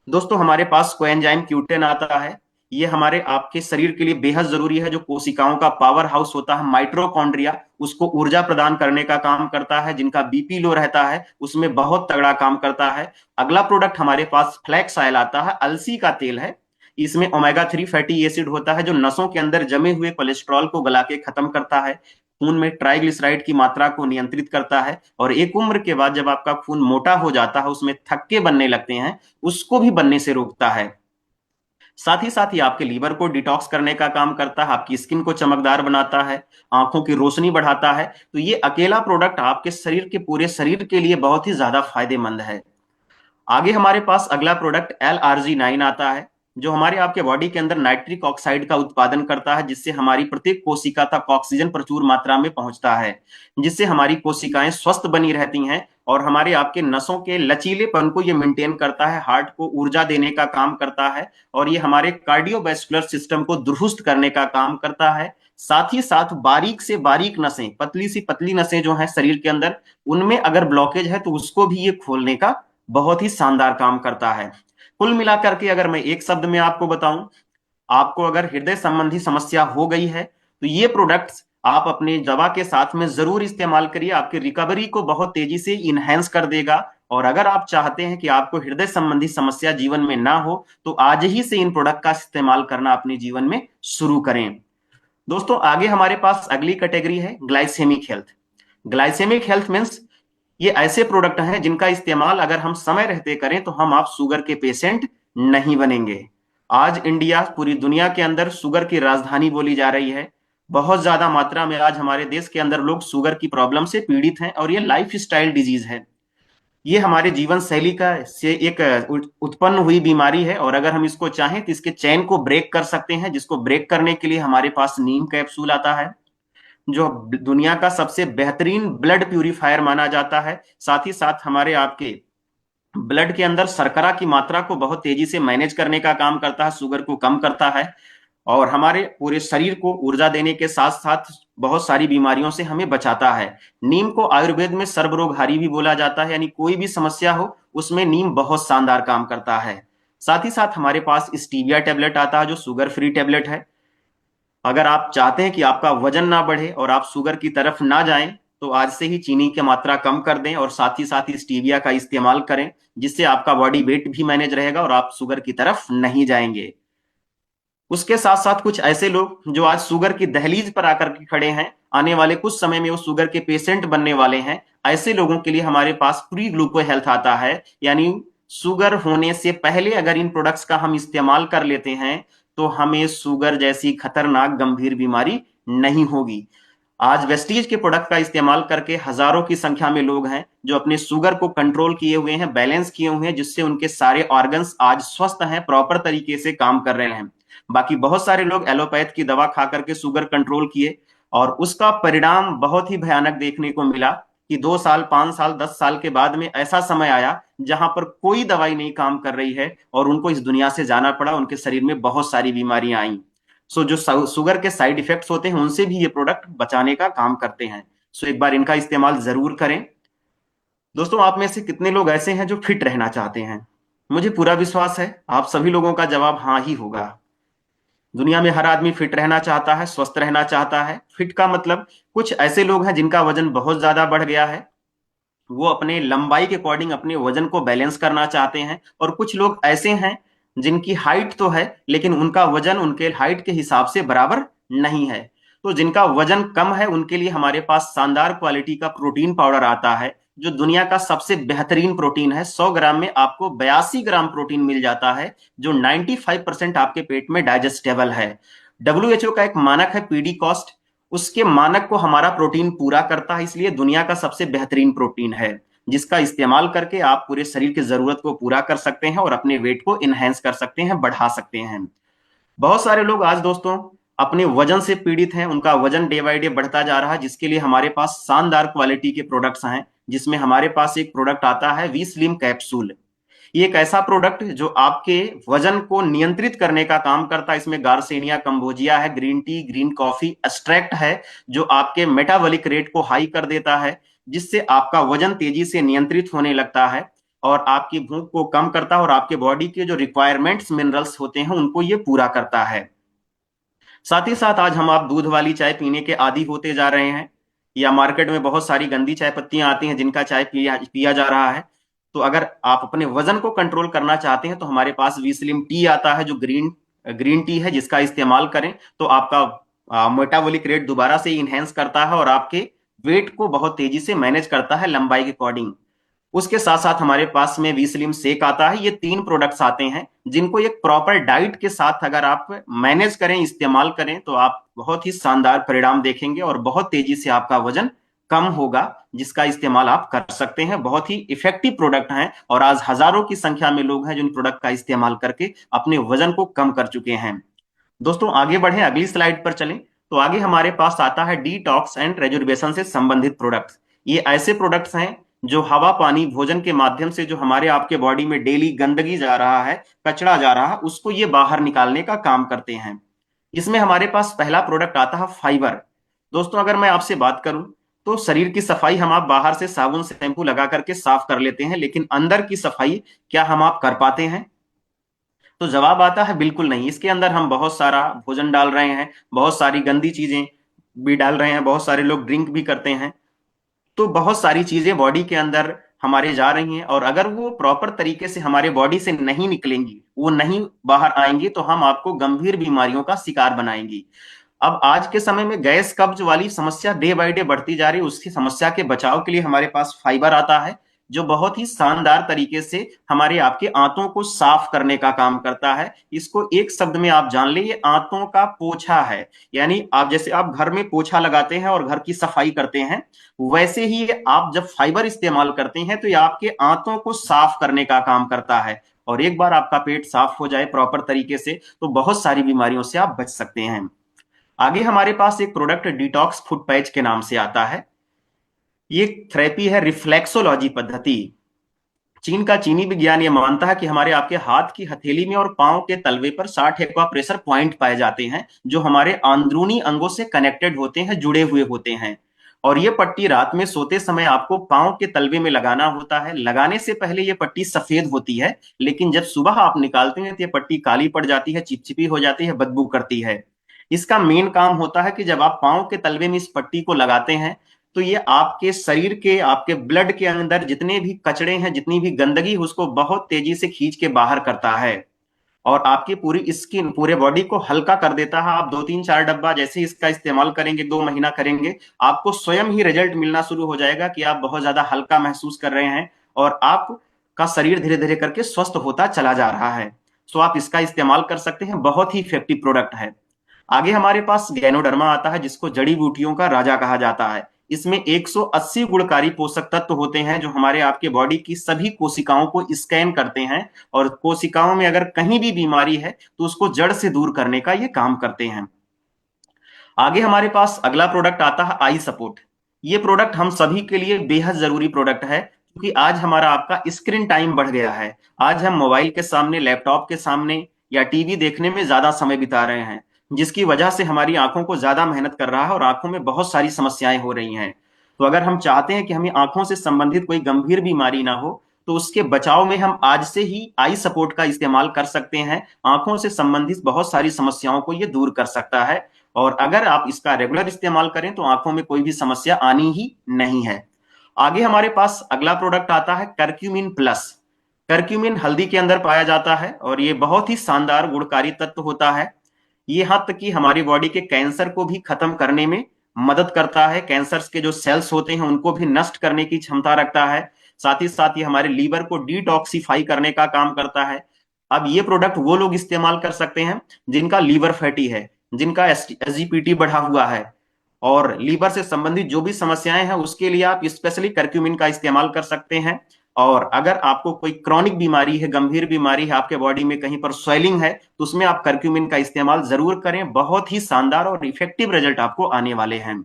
दोस्तों हमारे पास कोएंजाइम Q10 आता है। ये हमारे आपके शरीर के लिए बेहद जरूरी है। जो कोशिकाओं का पावर हाउस होता है माइट्रोकॉन्ड्रिया, उसको ऊर्जा प्रदान करने का काम करता है। जिनका बीपी लो रहता है उसमें बहुत तगड़ा काम करता है। अगला प्रोडक्ट हमारे पास फ्लैक्स ऑयल आता है, अलसी का तेल है। इसमें ओमेगा 3 फैटी एसिड होता है जो नसों के अंदर जमे हुए कोलेस्ट्रॉल को गला के खत्म करता है, खून में ट्राइग्लिसराइड की मात्रा को नियंत्रित करता है। और एक उम्र के बाद जब आपका खून मोटा हो जाता है, उसमें थक्के बनने लगते हैं, उसको भी बनने से रोकता है। साथ ही साथ ये आपके लीवर को डिटॉक्स करने का काम करता है, आपकी स्किन को चमकदार बनाता है, आंखों की रोशनी बढ़ाता है। तो ये अकेला प्रोडक्ट आपके शरीर के पूरे शरीर के लिए बहुत ही ज्यादा फायदेमंद है। आगे हमारे पास अगला प्रोडक्ट LRG9 आता है, जो हमारे आपके बॉडी के अंदर नाइट्रिक ऑक्साइड का उत्पादन करता है, जिससे हमारी प्रत्येक कोशिका तक ऑक्सीजन प्रचुर मात्रा में पहुंचता है, जिससे हमारी कोशिकाएं स्वस्थ बनी रहती हैं और हमारे आपके नसों के लचीलेपन को ये मेंटेन करता है, हार्ट को ऊर्जा देने का काम करता है, और ये हमारे कार्डियोवैस्कुलर सिस्टम को दुरुस्त करने का काम करता है। साथ ही साथ बारीक से बारीक नसें, पतली सी पतली नसें जो हैं शरीर के अंदर, उनमें अगर ब्लॉकेज है तो उसको भी ये खोलने का बहुत ही शानदार काम करता है। कुल मिलाकर के अगर मैं एक शब्द में आपको बताऊं, आपको अगर हृदय संबंधी समस्या हो गई है तो ये प्रोडक्ट्स आप अपने दवा के साथ में जरूर इस्तेमाल करिए, आपकी रिकवरी को बहुत तेजी से इनहेंस कर देगा। और अगर आप चाहते हैं कि आपको हृदय संबंधी समस्या जीवन में ना हो, तो आज ही से इन प्रोडक्ट का इस्तेमाल करना अपने जीवन में शुरू करें। दोस्तों आगे हमारे पास अगली कैटेगरी है glycemic health. Glycemic health means ये ऐसे प्रोडक्ट हैं जिनका इस्तेमाल अगर हम समय रहते करें तो हम आप शुगर के पेशेंट नहीं बनेंगे। आज इंडिया पूरी दुनिया के अंदर शुगर की राजधानी बोली जा रही है। बहुत ज्यादा मात्रा में आज हमारे देश के अंदर लोग शुगर की प्रॉब्लम से पीड़ित हैं, और ये लाइफ स्टाइल डिजीज है। ये हमारे जीवन शैली का से एक उत्पन्न हुई बीमारी है, और अगर हम इसको चाहें तो इसके चैन को ब्रेक कर सकते हैं, जिसको ब्रेक करने के लिए हमारे पास नीम कैप्सूल आता है, जो दुनिया का सबसे बेहतरीन ब्लड प्यूरिफायर माना जाता है। साथ ही साथ हमारे आपके ब्लड के अंदर शर्करा की मात्रा को बहुत तेजी से मैनेज करने का काम करता है, शुगर को कम करता है, और हमारे पूरे शरीर को ऊर्जा देने के साथ साथ बहुत सारी बीमारियों से हमें बचाता है। नीम को आयुर्वेद में सर्वरोगहारी भी बोला जाता है, यानी कोई भी समस्या हो उसमें नीम बहुत शानदार काम करता है। साथ ही साथ हमारे पास स्टीविया टेबलेट आता है, जो शुगर फ्री टेबलेट है। अगर आप चाहते हैं कि आपका वजन ना बढ़े और आप शुगर की तरफ ना जाएं, तो आज से ही चीनी की मात्रा कम कर दें और साथ ही साथ स्टीविया का इस्तेमाल करें, जिससे आपका बॉडी वेट भी मैनेज रहेगा और आप शुगर की तरफ नहीं जाएंगे। उसके साथ साथ कुछ ऐसे लोग जो आज शुगर की दहलीज पर आकर के खड़े हैं, आने वाले कुछ समय में वो शुगर के पेशेंट बनने वाले हैं, ऐसे लोगों के लिए हमारे पास प्री ग्लूको हेल्थ आता है। यानी शुगर होने से पहले अगर इन प्रोडक्ट्स का हम इस्तेमाल कर लेते हैं तो हमें शुगर जैसी खतरनाक गंभीर बीमारी नहीं होगी। आज वेस्टीज के प्रोडक्ट का इस्तेमाल करके हजारों की संख्या में लोग हैं जो अपने शुगर को कंट्रोल किए हुए हैं, बैलेंस किए हुए हैं, जिससे उनके सारे ऑर्गन्स आज स्वस्थ हैं, प्रॉपर तरीके से काम कर रहे हैं। बाकी बहुत सारे लोग एलोपैथ की दवा खा करके शुगर कंट्रोल किए, और उसका परिणाम बहुत ही भयानक देखने को मिला कि 2 साल 5 साल 10 साल के बाद में ऐसा समय आया जहां पर कोई दवाई नहीं काम कर रही है और उनको इस दुनिया से जाना पड़ा, उनके शरीर में बहुत सारी बीमारियां आई। सो जो शुगर के साइड इफेक्ट्स होते हैं उनसे भी ये प्रोडक्ट बचाने का काम करते हैं। सो एक बार इनका इस्तेमाल जरूर करें। दोस्तों आप में से कितने लोग ऐसे हैं जो फिट रहना चाहते हैं? मुझे पूरा विश्वास है आप सभी लोगों का जवाब हाँ ही होगा। दुनिया में हर आदमी फिट रहना चाहता है, स्वस्थ रहना चाहता है। फिट का मतलब कुछ ऐसे लोग हैं जिनका वजन बहुत ज्यादा बढ़ गया है, वो अपने लंबाई के अकॉर्डिंग अपने वजन को बैलेंस करना चाहते हैं, और कुछ लोग ऐसे हैं जिनकी हाइट तो है लेकिन उनका वजन उनके हाइट के हिसाब से बराबर नहीं है। तो जिनका वजन कम है उनके लिए हमारे पास शानदार क्वालिटी का प्रोटीन पाउडर आता है, जो दुनिया का सबसे बेहतरीन प्रोटीन है। 100 ग्राम में आपको 82 ग्राम प्रोटीन मिल जाता है, जो 95% आपके पेट में डाइजेस्टेबल है। WHO का एक मानक है पीडी कॉस्ट, उसके मानक को हमारा प्रोटीन पूरा करता है, इसलिए दुनिया का सबसे बेहतरीन प्रोटीन है, जिसका इस्तेमाल करके आप पूरे शरीर की जरूरत को पूरा कर सकते हैं और अपने वेट को इनहेंस कर सकते हैं, बढ़ा सकते हैं। बहुत सारे लोग आज दोस्तों अपने वजन से पीड़ित हैं, उनका वजन डे बाय डे बढ़ता जा रहा है, जिसके लिए हमारे पास शानदार क्वालिटी के प्रोडक्ट्स हैं, जिसमें हमारे पास एक प्रोडक्ट आता है वी स्लिम कैप्सूल। ये एक ऐसा प्रोडक्ट जो आपके वजन को नियंत्रित करने का काम करता है। इसमें गार्सिनिया कंबोजिया है, green tea, green coffee extract है, जो आपके मेटाबॉलिक रेट को हाई कर देता है, जिससे आपका वजन तेजी से नियंत्रित होने लगता है और आपकी भूख को कम करता है, और आपके बॉडी के जो रिक्वायरमेंट्स मिनरल्स होते हैं उनको ये पूरा करता है। साथ ही साथ आज हम आप दूध वाली चाय पीने के आदी होते जा रहे हैं, या मार्केट में बहुत सारी गंदी चाय पत्तियां आती हैं जिनका चाय पिया जा रहा है। तो अगर आप अपने वजन को कंट्रोल करना चाहते हैं तो हमारे पास वी स्लिम टी आता है, जो ग्रीन ग्रीन टी है, जिसका इस्तेमाल करें तो आपका मेटाबॉलिक रेट दोबारा से इनहेंस करता है और आपके वेट को बहुत तेजी से मैनेज करता है लंबाई के अकॉर्डिंग। उसके साथ साथ हमारे पास में वी स्लिम शेक आता है। ये 3 प्रोडक्ट्स आते हैं जिनको एक प्रॉपर डाइट के साथ अगर आप मैनेज करें, इस्तेमाल करें, तो आप बहुत ही शानदार परिणाम देखेंगे और बहुत तेजी से आपका वजन कम होगा, जिसका इस्तेमाल आप कर सकते हैं। बहुत ही इफेक्टिव प्रोडक्ट हैं और आज हजारों की संख्या में लोग हैं जो इन प्रोडक्ट का इस्तेमाल करके अपने वजन को कम कर चुके हैं। दोस्तों आगे बढ़े, अगली स्लाइड पर चलें। तो आगे हमारे पास आता है डिटॉक्स एंड रेजुर्वेशन से संबंधित प्रोडक्ट्स। ये ऐसे प्रोडक्ट्स हैं जो हवा, पानी, भोजन के माध्यम से जो हमारे आपके बॉडी में डेली गंदगी जा रहा है, कचरा जा रहा है, उसको ये बाहर निकालने का काम करते हैं। इसमें हमारे पास पहला प्रोडक्ट आता है फाइबर। दोस्तों अगर मैं आपसे बात करूं तो शरीर की सफाई हम आप बाहर से साबुन शैम्पू लगा करके साफ कर लेते हैं, लेकिन अंदर की सफाई क्या हम आप कर पाते हैं? तो जवाब आता है बिल्कुल नहीं। इसके अंदर हम बहुत सारा भोजन डाल रहे हैं, बहुत सारी गंदी चीजें भी डाल रहे हैं, बहुत सारे लोग ड्रिंक भी करते हैं। तो बहुत सारी चीजें बॉडी के अंदर हमारे जा रही हैं और अगर वो प्रॉपर तरीके से हमारे बॉडी से नहीं निकलेंगी, वो नहीं बाहर आएंगी, तो हम आपको गंभीर बीमारियों का शिकार बनाएंगी। अब आज के समय में गैस कब्ज वाली समस्या डे बाय डे बढ़ती जा रही है। उसकी समस्या के बचाव के लिए हमारे पास फाइबर आता है जो बहुत ही शानदार तरीके से हमारे आपके आंतों को साफ करने का काम करता है। इसको एक शब्द में आप जान ले, ये आंतों का पोछा है। यानी आप जैसे आप घर में पोछा लगाते हैं और घर की सफाई करते हैं, वैसे ही आप जब फाइबर इस्तेमाल करते हैं तो ये आपके आंतों को साफ करने का काम करता है। और एक बार आपका पेट साफ हो जाए प्रॉपर तरीके से, तो बहुत सारी बीमारियों से आप बच सकते हैं। आगे हमारे पास एक प्रोडक्ट डिटॉक्स फुट पैच के नाम से आता है। ये थेरेपी है रिफ्लेक्सोलॉजी पद्धति। चीन का चीनी विज्ञान ये मानता है कि हमारे आपके हाथ की हथेली में और पांव के तलवे पर 60 एक्वा प्रेशर पॉइंट पाए जाते हैं जो हमारे अंदरूनी अंगों से कनेक्टेड होते हैं, जुड़े हुए होते हैं। और ये पट्टी रात में सोते समय आपको पांव के तलवे में लगाना होता है। लगाने से पहले ये पट्टी सफेद होती है, लेकिन जब सुबह आप निकालते हैं तो ये पट्टी काली पड़ जाती है, चिपचिपी हो जाती है, बदबू करती है। इसका मेन काम होता है कि जब आप पांव के तलवे में इस पट्टी को लगाते हैं तो ये आपके शरीर के, आपके ब्लड के अंदर जितने भी कचड़े हैं, जितनी भी गंदगी है, उसको बहुत तेजी से खींच के बाहर करता है और आपकी पूरी स्किन, पूरे बॉडी को हल्का कर देता है। आप 2-3-4 डब्बा जैसे इसका इस्तेमाल करेंगे, 2 महीना करेंगे, आपको स्वयं ही रिजल्ट मिलना शुरू हो जाएगा कि आप बहुत ज्यादा हल्का महसूस कर रहे हैं और आपका शरीर धीरे धीरे करके स्वस्थ होता चला जा रहा है। सो आप इसका इस्तेमाल कर सकते हैं, बहुत ही इफेक्टिव प्रोडक्ट है। आगे हमारे पास गैनोडर्मा आता है जिसको जड़ी बूटियों का राजा कहा जाता है। इसमें 180 गुणकारी पोषक तत्व होते हैं जो हमारे आपके बॉडी की सभी कोशिकाओं को स्कैन करते हैं और कोशिकाओं में अगर कहीं भी बीमारी है तो उसको जड़ से दूर करने का ये काम करते हैं। आगे हमारे पास अगला प्रोडक्ट आता है आई सपोर्ट। ये प्रोडक्ट हम सभी के लिए बेहद जरूरी प्रोडक्ट है क्योंकि आज हमारा आपका स्क्रीन टाइम बढ़ गया है। आज हम मोबाइल के सामने, लैपटॉप के सामने या टीवी देखने में ज्यादा समय बिता रहे हैं, जिसकी वजह से हमारी आंखों को ज्यादा मेहनत कर रहा है और आंखों में बहुत सारी समस्याएं हो रही हैं। तो अगर हम चाहते हैं कि हमें आंखों से संबंधित कोई गंभीर बीमारी ना हो, तो उसके बचाव में हम आज से ही आई सपोर्ट का इस्तेमाल कर सकते हैं। आंखों से संबंधित बहुत सारी समस्याओं को ये दूर कर सकता है और अगर आप इसका रेगुलर इस्तेमाल करें तो आंखों में कोई भी समस्या आनी ही नहीं है। आगे हमारे पास अगला प्रोडक्ट आता है करक्यूमिन प्लस। करक्यूमिन हल्दी के अंदर पाया जाता है और ये बहुत ही शानदार गुणकारी तत्व होता है। ये यहाँ तक कि हमारी बॉडी के कैंसर को भी खत्म करने में मदद करता है। कैंसर के जो सेल्स होते हैं उनको भी नष्ट करने की क्षमता रखता है। साथ ही साथ ये हमारे लीवर को डिटॉक्सिफाई करने का काम करता है। अब ये प्रोडक्ट वो लोग इस्तेमाल कर सकते हैं जिनका लीवर फैटी है, जिनका एसजीपीटी बढ़ा हुआ है और लीवर से संबंधित जो भी समस्याएं हैं उसके लिए आप स्पेशली करक्यूमिन का इस्तेमाल कर सकते हैं। और अगर आपको कोई क्रॉनिक बीमारी है, गंभीर बीमारी है, आपके बॉडी में कहीं पर स्वेलिंग है, तो उसमें आप करक्यूमिन का इस्तेमाल जरूर करें। बहुत ही शानदार और इफेक्टिव रिजल्ट आपको आने वाले हैं।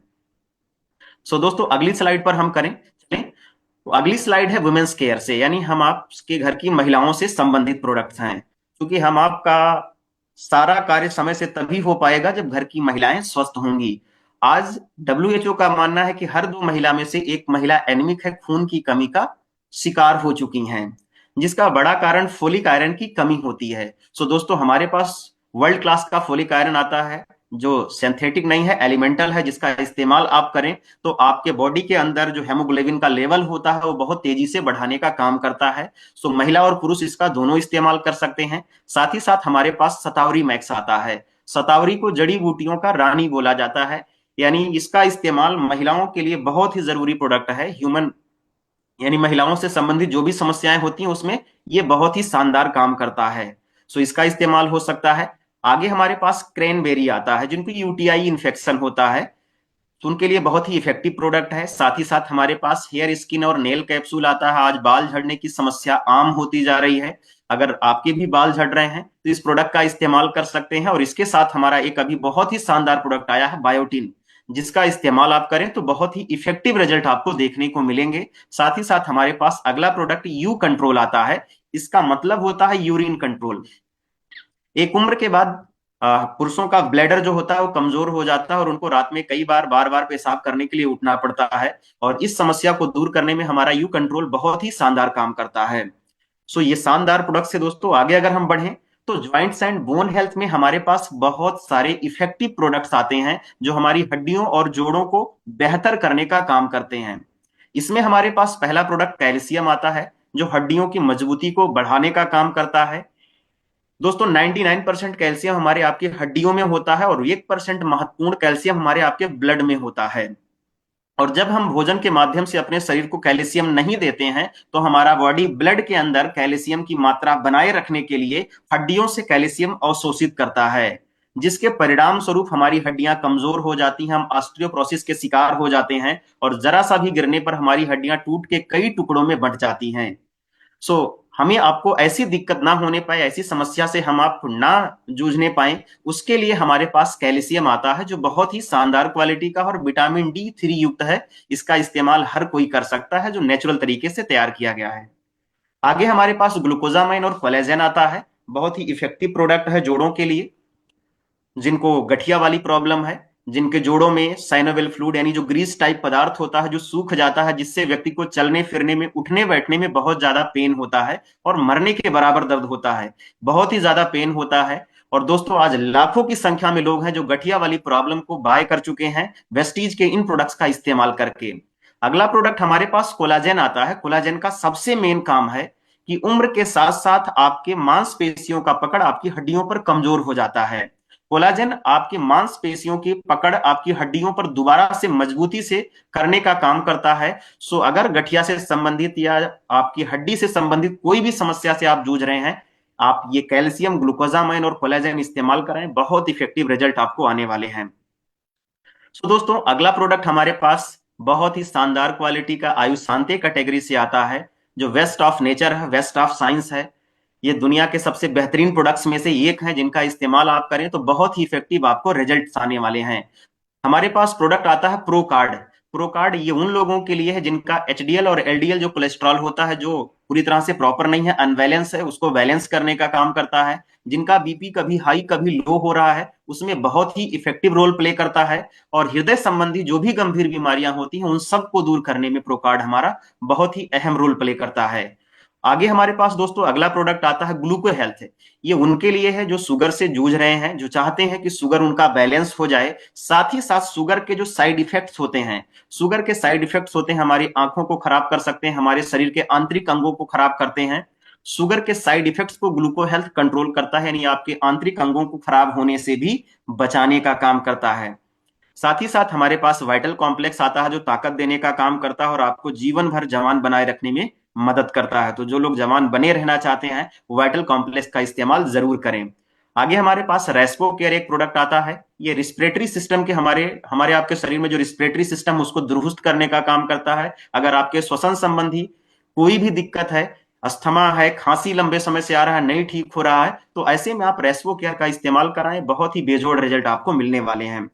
सो दोस्तों अगली स्लाइड पर हम करें चलें। तो अगली स्लाइड है वुमेन्स केयर से, यानी हम आपके घर की महिलाओं से संबंधित प्रोडक्ट्स हैं। क्योंकि हम आपका सारा कार्य समय से तभी हो पाएगा जब घर की महिलाएं स्वस्थ होंगी। आज डब्ल्यूएचओ का मानना है कि हर 2 महिला में से एक महिला एनीमिक है, खून की कमी का शिकार हो चुकी हैं, जिसका बड़ा कारण फोलिक आयरन की कमी होती है। सो दोस्तों हमारे पास वर्ल्ड क्लास का फोलिक आयरन आता है जो सिंथेटिक नहीं है, एलिमेंटल है, जिसका इस्तेमाल आप करें तो आपके बॉडी के अंदर जो हेमोग्लोबिन का लेवल होता है वो बहुत तेजी से बढ़ाने का काम करता है। सो महिला और पुरुष इसका दोनों इस्तेमाल कर सकते हैं। साथ ही साथ हमारे पास सतावरी मैक्स आता है। सतावरी को जड़ी बूटियों का रानी बोला जाता है, यानी इसका इस्तेमाल महिलाओं के लिए बहुत ही जरूरी प्रोडक्ट है। ह्यूमन यानी महिलाओं से संबंधित जो भी समस्याएं होती हैं उसमें ये बहुत ही शानदार काम करता है। सो इसका इस्तेमाल हो सकता है। आगे हमारे पास क्रैनबेरी आता है, जिनको यूटीआई इन्फेक्शन होता है, तो उनके लिए बहुत ही इफेक्टिव प्रोडक्ट है। साथ ही साथ हमारे पास हेयर स्किन और नेल कैप्सूल आता है। आज बाल झड़ने की समस्या आम होती जा रही है। अगर आपके भी बाल झड़ रहे हैं तो इस प्रोडक्ट का इस्तेमाल कर सकते हैं। और इसके साथ हमारा एक अभी बहुत ही शानदार प्रोडक्ट आया है, बायोटिन, जिसका इस्तेमाल आप करें तो बहुत ही इफेक्टिव रिजल्ट आपको देखने को मिलेंगे। साथ ही साथ हमारे पास अगला प्रोडक्ट यू कंट्रोल आता है। इसका मतलब होता है यूरिन कंट्रोल। एक उम्र के बाद पुरुषों का ब्लैडर जो होता है वो कमजोर हो जाता है और उनको रात में कई बार बार बार पेशाब करने के लिए उठना पड़ता है। और इस समस्या को दूर करने में हमारा यू कंट्रोल बहुत ही शानदार काम करता है। सो ये शानदार प्रोडक्ट से दोस्तों आगे अगर हम बढ़ें तो ज्वाइंट्स एंड बोन हेल्थ में हमारे पास बहुत सारे इफेक्टिव प्रोडक्ट्स आते हैं जो हमारी हड्डियों और जोड़ों को बेहतर करने का काम करते हैं। इसमें हमारे पास पहला प्रोडक्ट कैल्शियम आता है, जो हड्डियों की मजबूती को बढ़ाने का काम करता है। दोस्तों 99% कैल्शियम हमारे आपकी हड्डियों में होता है और 1% महत्वपूर्ण कैल्शियम हमारे आपके ब्लड में होता है। और जब हम भोजन के माध्यम से अपने शरीर को कैल्शियम नहीं देते हैं तो हमारा बॉडी ब्लड के अंदर कैल्शियम की मात्रा बनाए रखने के लिए हड्डियों से कैल्शियम अवशोषित करता है, जिसके परिणाम स्वरूप हमारी हड्डियां कमजोर हो जाती हैं, हम ऑस्टियोप्रोसिस के शिकार हो जाते हैं और जरा सा भी गिरने पर हमारी हड्डियां टूट के कई टुकड़ों में बंट जाती हैं। सो हमें आपको ऐसी दिक्कत ना होने पाए, ऐसी समस्या से हम आप ना जूझने पाए, उसके लिए हमारे पास कैल्शियम आता है जो बहुत ही शानदार क्वालिटी का और विटामिन D3 युक्त है। इसका इस्तेमाल हर कोई कर सकता है, जो नेचुरल तरीके से तैयार किया गया है। आगे हमारे पास ग्लूकोजामाइन और कोलेजन आता है। बहुत ही इफेक्टिव प्रोडक्ट है जोड़ों के लिए, जिनको गठिया वाली प्रॉब्लम है, जिनके जोड़ों में साइनोवियल फ्लूइड यानी जो ग्रीस टाइप पदार्थ होता है जो सूख जाता है, जिससे व्यक्ति को चलने फिरने में, उठने बैठने में बहुत ज्यादा पेन होता है और मरने के बराबर दर्द होता है, बहुत ही ज्यादा पेन होता है। और दोस्तों आज लाखों की संख्या में लोग हैं जो गठिया वाली प्रॉब्लम को बाय कर चुके हैं वेस्टीज के इन प्रोडक्ट्स का इस्तेमाल करके। अगला प्रोडक्ट हमारे पास कोलाजेन आता है। कोलाजेन का सबसे मेन काम है कि उम्र के साथ साथ आपके मांसपेशियों का पकड़ आपकी हड्डियों पर कमजोर हो जाता है। कोलाजन आपकी मांसपेशियों की पकड़ आपकी हड्डियों पर दोबारा से मजबूती से करने का काम करता है। सो अगर गठिया से संबंधित या आपकी हड्डी से संबंधित कोई भी समस्या से आप जूझ रहे हैं, आप ये कैल्शियम, ग्लूकोजामाइन और कोलाजन इस्तेमाल करें, बहुत इफेक्टिव रिजल्ट आपको आने वाले हैं। सो दोस्तों अगला प्रोडक्ट हमारे पास बहुत ही शानदार क्वालिटी का आयुष शांति कैटेगरी से आता है, जो वेस्ट ऑफ नेचर है, वेस्ट ऑफ साइंस है। ये दुनिया के सबसे बेहतरीन प्रोडक्ट्स में से एक है, जिनका इस्तेमाल आप करें तो बहुत ही इफेक्टिव आपको रिजल्ट्स आने वाले हैं। हमारे पास प्रोडक्ट आता है प्रो कार्ड। प्रो कार्ड ये उन लोगों के लिए है जिनका एचडीएल और एलडीएल जो कोलेस्ट्रॉल होता है जो पूरी तरह से प्रॉपर नहीं है, अनबैलेंस है, उसको बैलेंस करने का काम करता है। जिनका बीपी कभी हाई कभी लो हो रहा है, उसमें बहुत ही इफेक्टिव रोल प्ले करता है। और हृदय संबंधी जो भी गंभीर बीमारियां होती हैं उन सबको दूर करने में प्रो कार्ड हमारा बहुत ही अहम रोल प्ले करता है। आगे हमारे पास दोस्तों अगला प्रोडक्ट आता है ग्लूको हेल्थ। ये उनके लिए है जो शुगर से जूझ रहे हैं, जो चाहते हैं कि शुगर उनका बैलेंस हो जाए। साथ ही साथ शुगर के जो साइड इफेक्ट्स होते हैं, शुगर के साइड इफेक्ट्स होते हैं हमारी आंखों को खराब कर सकते हैं, हमारे शरीर के आंतरिक अंगों को खराब करते हैं। शुगर के साइड इफेक्ट्स को ग्लूको हेल्थ कंट्रोल करता है, यानी आपके आंतरिक अंगों को खराब होने से भी बचाने का काम करता है। साथ ही साथ हमारे पास वाइटल कॉम्प्लेक्स आता है जो ताकत देने का काम करता है और आपको जीवन भर जवान बनाए रखने में मदद करता है। तो जो लोग जवान बने रहना चाहते हैं वाइटल कॉम्प्लेक्स का इस्तेमाल जरूर करें। आगे हमारे पास रेस्पो केयर एक प्रोडक्ट आता है। ये रिस्पिरेटरी सिस्टम के हमारे हमारे आपके शरीर में जो रिस्पिरेटरी सिस्टम उसको दुरुस्त करने का काम करता है। अगर आपके श्वसन संबंधी कोई भी दिक्कत है, अस्थमा है, खांसी लंबे समय से आ रहा है, नहीं ठीक हो रहा है, तो ऐसे में आप रेस्पो केयर का इस्तेमाल कराएं, बहुत ही बेजोड़ रिजल्ट आपको मिलने वाले हैं।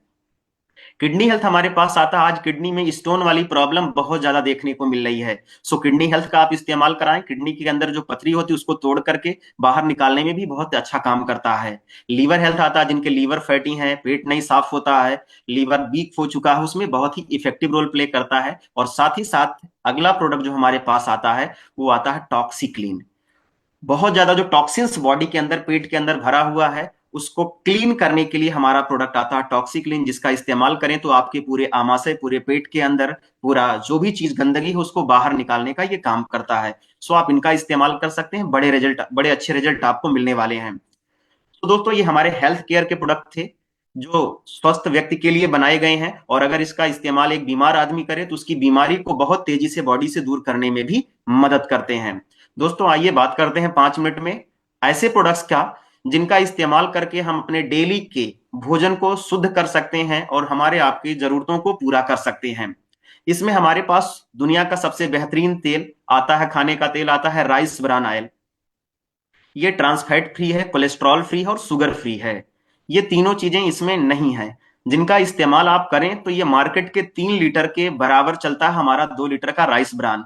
किडनी हेल्थ हमारे पास आता है। आज किडनी में स्टोन वाली प्रॉब्लम बहुत ज्यादा देखने को मिल रही है। सो किडनी हेल्थ का आप इस्तेमाल कराएं। किडनी के अंदर जो पथरी होती है उसको तोड़ करके बाहर निकालने में भी बहुत अच्छा काम करता है। लीवर हेल्थ आता है, जिनके लीवर फैटी है, पेट नहीं साफ होता है, लीवर वीक हो चुका है, उसमें बहुत ही इफेक्टिव रोल प्ले करता है। और साथ ही साथ अगला प्रोडक्ट जो हमारे पास आता है वो आता है टॉक्सीक्लीन। बहुत ज्यादा जो टॉक्सिन्स बॉडी के अंदर, पेट के अंदर भरा हुआ है, उसको क्लीन करने के लिए हमारा प्रोडक्ट आता है टॉक्सीक्लीन, जिसका इस्तेमाल करें तो आपके पूरे आमाशय, पूरे पेट के अंदर पूरा जो भी चीज गंदगी है उसको बाहर निकालने का ये काम करता है। सो आप इनका इस्तेमाल कर सकते हैं, बड़े अच्छे रिजल्ट आपको मिलने वाले हैं। तो दोस्तों ये हमारे हेल्थ केयर के प्रोडक्ट थे। जो स्वस्थ व्यक्ति के लिए बनाए गए हैं, और अगर इसका इस्तेमाल एक बीमार आदमी करे तो उसकी बीमारी को बहुत तेजी से बॉडी से दूर करने में भी मदद करते हैं। दोस्तों आइए बात करते हैं 5 मिनट में ऐसे प्रोडक्ट्स का जिनका इस्तेमाल करके हम अपने डेली के भोजन को शुद्ध कर सकते हैं और हमारे आपकी जरूरतों को पूरा कर सकते हैं। इसमें हमारे पास दुनिया का सबसे बेहतरीन तेल आता है, खाने का तेल आता है राइस ब्रान ऑयल। ये ट्रांसफैट फ्री है, कोलेस्ट्रॉल फ्री है और शुगर फ्री है। ये तीनों चीजें इसमें नहीं है। जिनका इस्तेमाल आप करें तो ये मार्केट के 3 लीटर के बराबर चलता है हमारा 2 लीटर का राइस ब्रान।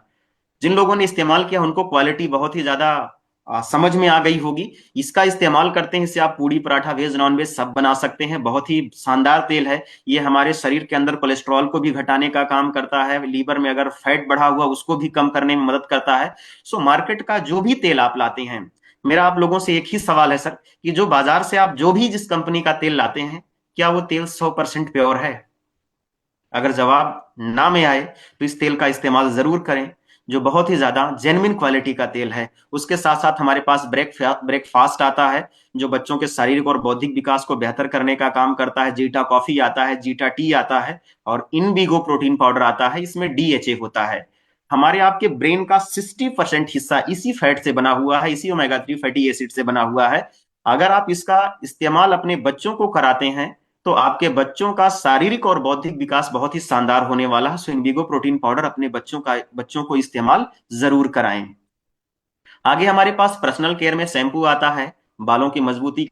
जिन लोगों ने इस्तेमाल किया उनको क्वालिटी बहुत ही ज्यादा समझ में आ गई होगी। इसका इस्तेमाल करते हैं, इससे आप पूड़ी पराठा वेज नॉन वेज सब बना सकते हैं। बहुत ही शानदार तेल है। ये हमारे शरीर के अंदर कोलेस्ट्रॉल को भी घटाने का काम करता है, लीवर में अगर फैट बढ़ा हुआ उसको भी कम करने में मदद करता है। सो मार्केट का जो भी तेल आप लाते हैं, मेरा आप लोगों से एक ही सवाल है सर, कि जो बाजार से आप जो भी जिस कंपनी का तेल लाते हैं, क्या वो तेल 100% प्योर है? अगर जवाब ना में आए तो इस तेल का इस्तेमाल जरूर करें, जो बहुत ही ज्यादा जेन्युइन क्वालिटी का तेल है। उसके साथ साथ हमारे पास ब्रेकफास्ट आता है, जो बच्चों के शारीरिक और बौद्धिक विकास को बेहतर करने का काम करता है। जीटा कॉफी आता है, जीटा टी आता है, और इनविगो प्रोटीन पाउडर आता है। इसमें डीएचए होता है। हमारे आपके ब्रेन का 60% हिस्सा इसी फैट से बना हुआ है, इसी ओमेगा 3 फैटी एसिड से बना हुआ है। अगर आप इसका इस्तेमाल अपने बच्चों को कराते हैं तो आपके बच्चों का शारीरिक और बौद्धिक विकास बहुत ही शानदार होने वाला है। सो इंडिगो प्रोटीन पाउडर अपने बच्चों को इस्तेमाल जरूर कराएं। आगे हमारे पास पर्सनल केयर में शैम्पू आता है, बालों की मजबूती,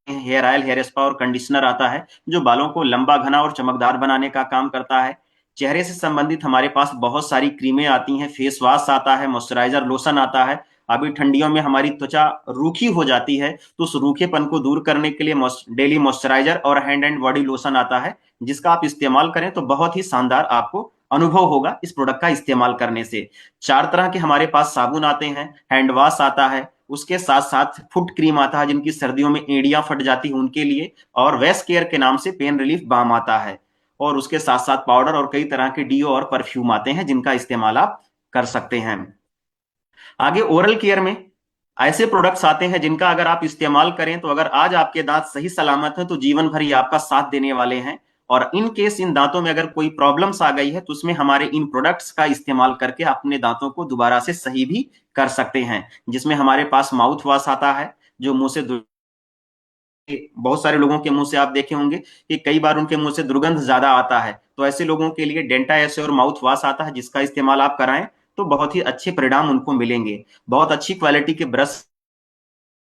हेयर ऑयल, हेयर स्पा और कंडीशनर आता है, जो बालों को लंबा, घना और चमकदार बनाने का काम करता है। चेहरे से संबंधित हमारे पास बहुत सारी क्रीमें आती हैं, फेस वॉश आता है, मॉइस्चराइजर लोशन आता है। अभी ठंडियों में हमारी त्वचा रूखी हो जाती है, तो उस रूखेपन को दूर करने के लिए डेली मॉइस्चराइजर और हैंड एंड बॉडी लोशन आता है, जिसका आप इस्तेमाल करें तो बहुत ही शानदार आपको अनुभव होगा इस प्रोडक्ट का इस्तेमाल करने से। 4 तरह के हमारे पास साबुन आते हैं, हैंड वॉश आता है, उसके साथ साथ फुट क्रीम आता है जिनकी सर्दियों में एड़ियां फट जाती है उनके लिए, और वेस केयर के नाम से पेन रिलीफ बाम आता है, और उसके साथ साथ पाउडर और कई तरह के डीओ और परफ्यूम आते हैं जिनका इस्तेमाल आप कर सकते हैं। आगे ओरल केयर में ऐसे प्रोडक्ट्स आते हैं जिनका अगर आप इस्तेमाल करें तो अगर आज आपके दांत सही सलामत है तो जीवन भर ये आपका साथ देने वाले हैं। और इन केस इन दांतों में अगर कोई प्रॉब्लम्स आ गई है तो उसमें हमारे इन प्रोडक्ट्स का इस्तेमाल करके अपने दांतों को दोबारा से सही भी कर सकते हैं। जिसमें हमारे पास माउथ वॉश आता है, जो मुंह से बहुत सारे लोगों के मुंह से आप देखे होंगे कि कई बार उनके मुंह से दुर्गंध ज्यादा आता है, तो ऐसे लोगों के लिए डेंटा एस और माउथ वॉश आता है, जिसका इस्तेमाल आप कराएं तो बहुत ही अच्छे परिणाम उनको मिलेंगे। बहुत अच्छी क्वालिटी के ब्रश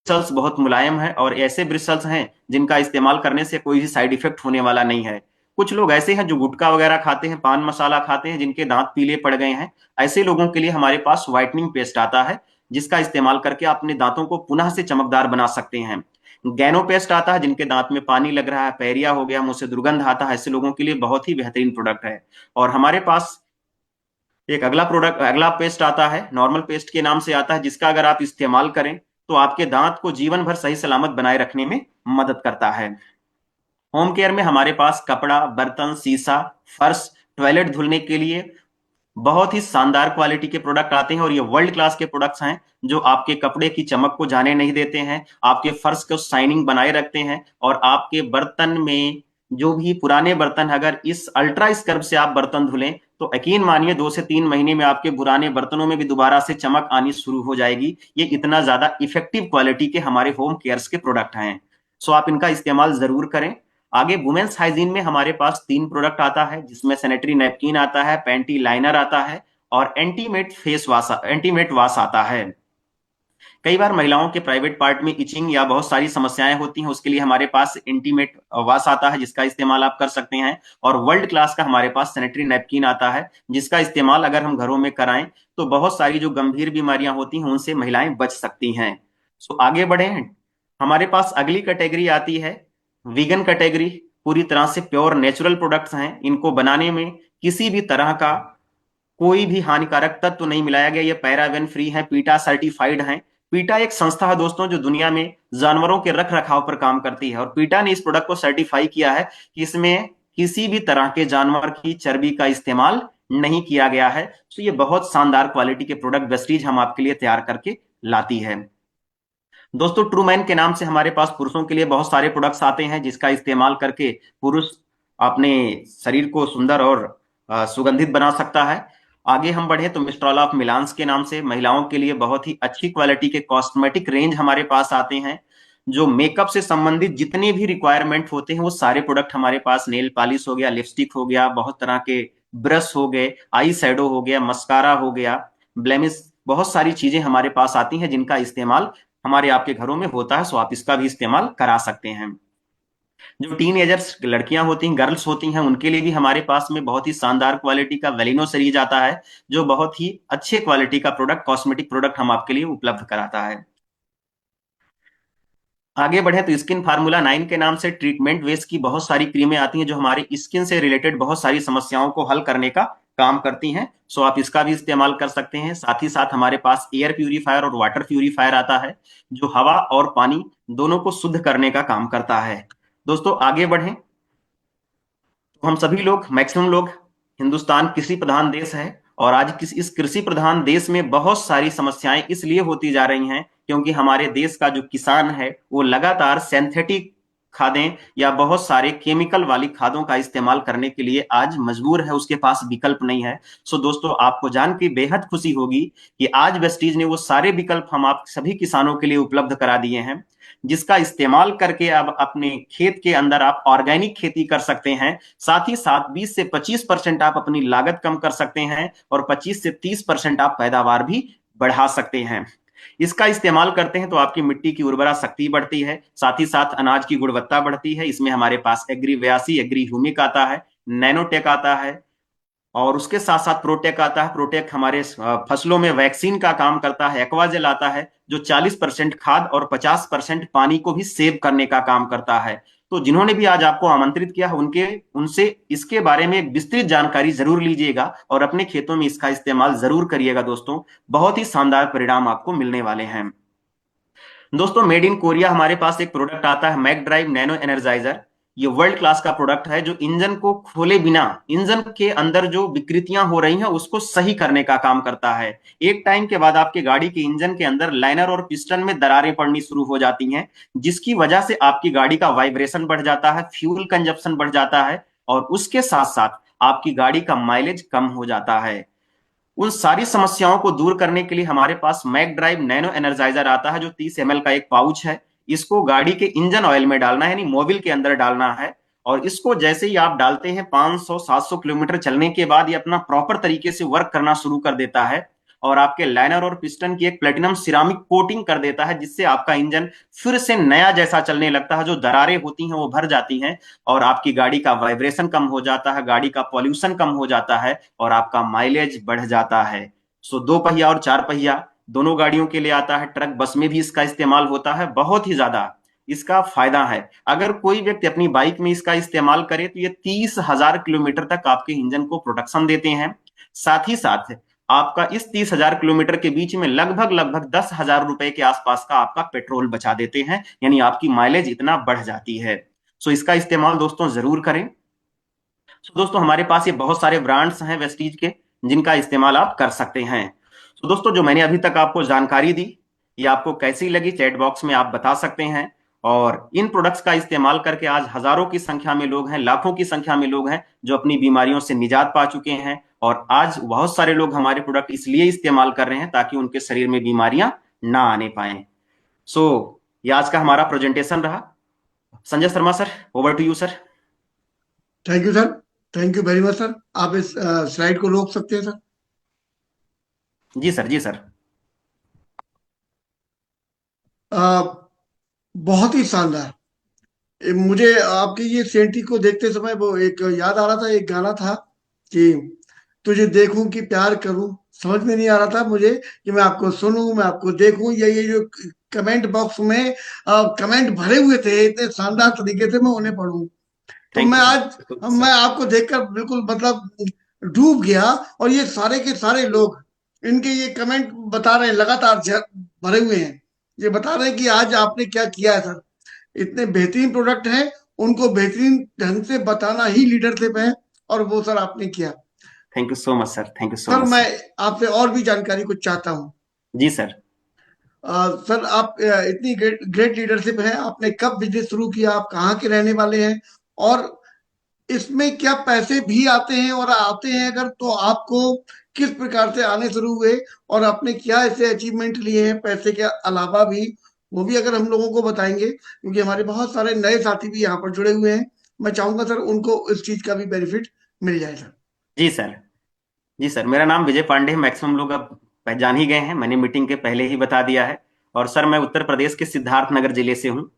बहुत मुलायम है, और ऐसे ब्रिसल्स हैं जिनका इस्तेमाल करने से कोई भी साइड इफेक्ट होने वाला नहीं है। कुछ लोग ऐसे हैं जो गुटखा वगैरह खाते हैं, पान मसाला खाते हैं, जिनके दांत पीले पड़ गए हैं। ऐसे लोगों के लिए हमारे पास व्हाइटनिंग पेस्ट आता है, जिसका इस्तेमाल करके अपने दांतों को पुनः से चमकदार बना सकते हैं। गैनो पेस्ट आता है, जिनके दांत में पानी लग रहा है, पैरिया हो गया, मुंह से दुर्गंध आता है, ऐसे लोगों के लिए बहुत ही बेहतरीन प्रोडक्ट है। और हमारे पास एक अगला पेस्ट आता है, नॉर्मल पेस्ट के नाम से आता है, जिसका अगर आप इस्तेमाल करें तो आपके दांत को जीवन भर सही सलामत बनाए रखने में मदद करता है। होम केयर में हमारे पास कपड़ा, बर्तन, शीशा, फर्श, टॉयलेट धुलने के लिए बहुत ही शानदार क्वालिटी के प्रोडक्ट आते हैं, और ये वर्ल्ड क्लास के प्रोडक्ट्स हैं जो आपके कपड़े की चमक को जाने नहीं देते हैं, आपके फर्श को शाइनिंग बनाए रखते हैं, और आपके बर्तन में जो भी पुराने बर्तन, अगर इस अल्ट्रा स्क्रब से आप बर्तन धुलें तो यकीन मानिए 2 से 3 महीने में आपके पुराने बर्तनों में भी दोबारा से चमक आनी शुरू हो जाएगी। ये इतना ज्यादा इफेक्टिव क्वालिटी के हमारे होम केयर्स के प्रोडक्ट हैं। सो आप इनका इस्तेमाल जरूर करें। आगे वुमेन्स हाइजीन में हमारे पास 3 प्रोडक्ट आता है, जिसमें सैनिटरी नैपकिन आता है, पैंटी लाइनर आता है, और एंटीमेट वॉश आता है। कई बार महिलाओं के प्राइवेट पार्ट में इचिंग या बहुत सारी समस्याएं होती हैं, उसके लिए हमारे पास एंटीमेट वॉश आता है, जिसका इस्तेमाल आप कर सकते हैं। और वर्ल्ड क्लास का हमारे पास सैनिटरी नैपकिन आता है, जिसका इस्तेमाल अगर हम घरों में कराएं तो बहुत सारी जो गंभीर बीमारियां होती हैं उनसे महिलाएं बच सकती हैं। सो आगे बढ़े, हमारे पास अगली कैटेगरी आती है वीगन कैटेगरी। पूरी तरह से प्योर नेचुरल प्रोडक्ट्स हैं, इनको बनाने में किसी भी तरह का कोई भी हानिकारक तत्व नहीं मिलाया गया। ये पैराबेन फ्री है, पीटा सर्टिफाइड है। पीटा एक संस्था है दोस्तों जो दुनिया में जानवरों के रख रखाव पर काम करती है, और पीटा ने इस प्रोडक्ट को सर्टिफाई किया है कि इसमें किसी भी तरह के जानवर की चर्बी का इस्तेमाल नहीं किया गया है। तो ये बहुत शानदार क्वालिटी के प्रोडक्ट वेस्टीज हम आपके लिए तैयार करके लाती है। दोस्तों, ट्रू मैन के नाम से हमारे पास पुरुषों के लिए बहुत सारे प्रोडक्ट्स आते हैं जिसका इस्तेमाल करके पुरुष अपने शरीर को सुंदर और सुगंधित बना सकता है। आगे हम बढ़े तो मिस्ट्रॉल ऑफ मिलान्स के नाम से महिलाओं के लिए बहुत ही अच्छी क्वालिटी के कॉस्मेटिक रेंज हमारे पास आते हैं। जो मेकअप से संबंधित जितने भी रिक्वायरमेंट होते हैं वो सारे प्रोडक्ट हमारे पास, नेल पॉलिश हो गया, लिपस्टिक हो गया, बहुत तरह के ब्रश हो गए, आई शैडो हो गया, मस्कारा हो गया, ब्लेमिश, बहुत सारी चीजें हमारे पास आती हैं जिनका इस्तेमाल हमारे आपके घरों में होता है। सो आप इसका भी इस्तेमाल करा सकते हैं। जो टीन एजर्स लड़कियां होती हैं, गर्ल्स होती हैं, उनके लिए भी हमारे पास में बहुत ही शानदार क्वालिटी का वेलिनो सीरीज आता है जो बहुत ही अच्छे क्वालिटी का प्रोडक्ट, कॉस्मेटिक प्रोडक्ट हम आपके लिए उपलब्ध कराता है। आगे बढ़े तो स्किन फार्मूला 9 के नाम से ट्रीटमेंट वेस की बहुत सारी क्रीमें आती हैं जो हमारी स्किन से रिलेटेड बहुत सारी समस्याओं को हल करने का काम करती हैं। सो आप इसका भी इस्तेमाल कर सकते हैं। साथ ही साथ हमारे पास एयर प्यूरीफायर और वाटर प्यूरीफायर आता है जो हवा और पानी दोनों को शुद्ध करने का काम करता है। दोस्तों, आगे बढ़ें तो हम सभी लोग, मैक्सिमम लोग, हिंदुस्तान कृषि प्रधान देश है और आज इस कृषि प्रधान देश में बहुत सारी समस्याएं इसलिए होती जा रही हैं क्योंकि हमारे देश का जो किसान है वो लगातार सिंथेटिक खादें या बहुत सारे केमिकल वाली खादों का इस्तेमाल करने के लिए आज मजबूर है, उसके पास विकल्प नहीं है। सो दोस्तों, आपको जान के बेहद खुशी होगी कि आज वेस्टीज ने वो सारे विकल्प हम आप सभी किसानों के लिए उपलब्ध करा दिए हैं जिसका इस्तेमाल करके अब अपने खेत के अंदर आप ऑर्गेनिक खेती कर सकते हैं। साथ ही साथ 20 से 25% आप अपनी लागत कम कर सकते हैं और 25 से 30% आप पैदावार भी बढ़ा सकते हैं। इसका इस्तेमाल करते हैं तो आपकी मिट्टी की उर्वरा शक्ति बढ़ती है, साथ ही साथ अनाज की गुणवत्ता बढ़ती है। इसमें हमारे पास एग्री 82, एग्री ह्यूमिक आता है, नैनोटेक आता है और उसके साथ साथ प्रोटेक आता है। प्रोटेक हमारे फसलों में वैक्सीन का काम करता है। एक्वाजेल आता है जो 40% खाद और 50% पानी को भी सेव करने का काम करता है। तो जिन्होंने भी आज आपको आमंत्रित किया उनके उनसे इसके बारे में विस्तृत जानकारी जरूर लीजिएगा और अपने खेतों में इसका इस्तेमाल जरूर करिएगा। दोस्तों, बहुत ही शानदार परिणाम आपको मिलने वाले हैं। दोस्तों, मेड इन कोरिया हमारे पास एक प्रोडक्ट आता है, मैक ड्राइव नैनो एनर्जाइजर। ये वर्ल्ड क्लास का प्रोडक्ट है जो इंजन को खोले बिना इंजन के अंदर जो विकृतियां हो रही हैं उसको सही करने का काम करता है। एक टाइम के बाद आपके गाड़ी के इंजन के अंदर लाइनर और पिस्टन में दरारें पड़नी शुरू हो जाती हैं जिसकी वजह से आपकी गाड़ी का वाइब्रेशन बढ़ जाता है, फ्यूल कंजप्शन बढ़ जाता है और उसके साथ साथ आपकी गाड़ी का माइलेज कम हो जाता है। उन सारी समस्याओं को दूर करने के लिए हमारे पास मैक ड्राइव नैनो एनर्जाइजर आता है जो 30 ml का एक पाउच है। इसको गाड़ी के इंजन ऑयल में डालना है, यानी मोबिल के अंदर डालना है और इसको जैसे ही आप डालते हैं 500-700 किलोमीटर चलने के बाद ये अपना प्रॉपर तरीके से वर्क करना शुरू कर देता है और आपके लाइनर और पिस्टन की एक प्लेटिनम सिरामिक कोटिंग कर देता है जिससे आपका इंजन फिर से नया जैसा चलने लगता है। जो दरारें होती हैं वो भर जाती हैं और आपकी गाड़ी का वाइब्रेशन कम हो जाता है, गाड़ी का पॉल्यूशन कम हो जाता है और आपका माइलेज बढ़ जाता है। सो 2 पहिया और 4 पहिया दोनों गाड़ियों के लिए आता है। ट्रक, बस में भी इसका इस्तेमाल होता है। बहुत ही ज्यादा इसका फायदा है। अगर कोई व्यक्ति अपनी बाइक में इसका इस्तेमाल करे तो ये 30,000 किलोमीटर तक आपके इंजन को प्रोटेक्शन देते हैं। साथ ही साथ आपका इस 30,000 किलोमीटर के बीच में लगभग लगभग 10,000 रुपए के आसपास का आपका पेट्रोल बचा देते हैं, यानी आपकी माइलेज इतना बढ़ जाती है। सो इसका इस्तेमाल दोस्तों जरूर करें। सो दोस्तों, हमारे पास ये बहुत सारे ब्रांड्स हैं वेस्टीज के जिनका इस्तेमाल आप कर सकते हैं। सो दोस्तों, जो मैंने अभी तक आपको जानकारी दी ये आपको कैसी लगी चैट बॉक्स में आप बता सकते हैं। और इन प्रोडक्ट्स का इस्तेमाल करके आज हजारों की संख्या में लोग हैं, लाखों की संख्या में लोग हैं जो अपनी बीमारियों से निजात पा चुके हैं और आज बहुत सारे लोग हमारे प्रोडक्ट इसलिए इस्तेमाल कर रहे हैं ताकि उनके शरीर में बीमारियां ना आने पाए। सो ये आज का हमारा प्रेजेंटेशन रहा। Sanjay Sharma sir, over to you sir. Thank you sir. Thank you very much sir. आप इस स्लाइड को रोक सकते हैं सर। जी सर, जी सर। आ, बहुत ही शानदार। मुझे आपकी ये सेंटी को देखते समय वो एक याद आ रहा था, एक गाना था कि तुझे देखूं कि प्यार करूं। समझ में नहीं आ रहा था मुझे कि मैं आपको सुनूं, मैं आपको देखूं, ये जो कमेंट बॉक्स में कमेंट भरे हुए थे इतने शानदार तरीके से मैं उन्हें पढ़ूं। तो थैंक मैं यू सर, आज बिल्कुल सर। मैं आपको देखकर बिल्कुल मतलब डूब गया। और ये सारे के सारे लोग इनके ये कमेंट बता रहे हैं, लगातार भरे हुए हैं। ये बता रहे हैं कि आज आपने क्या किया है सर। इतने बेहतरीन प्रोडक्ट हैं, उनको बेहतरीन ढंग से बताना ही लीडरशिप है। और वो सर आपने किया। Thank you so much sir, thank you so sir much मैं सर। आपसे और भी जानकारी कुछ चाहता हूँ। जी सर। सर आप इतनी ग्रेट ग्रेट लीडरशिप है, आपने कब बिजनेस शुरू किया, आप कहाँ के रहने वाले हैं, और इसमें क्या पैसे भी आते हैं, और आते हैं अगर तो आपको किस प्रकार से आने शुरू हुए, और आपने क्या ऐसे अचीवमेंट लिए हैं पैसे के अलावा भी, वो भी अगर हम लोगों को बताएंगे, क्योंकि हमारे बहुत सारे नए साथी भी यहाँ पर जुड़े हुए हैं। मैं चाहूंगा सर उनको इस चीज का भी बेनिफिट मिल जाए सर। जी सर। जी सर, मेरा नाम विजय पांडे है। मैक्सिमम लोग अब पहचान ही गए हैं, मैंने मीटिंग के पहले ही बता दिया है। और सर मैं उत्तर प्रदेश के सिद्धार्थ नगर जिले से हूँ।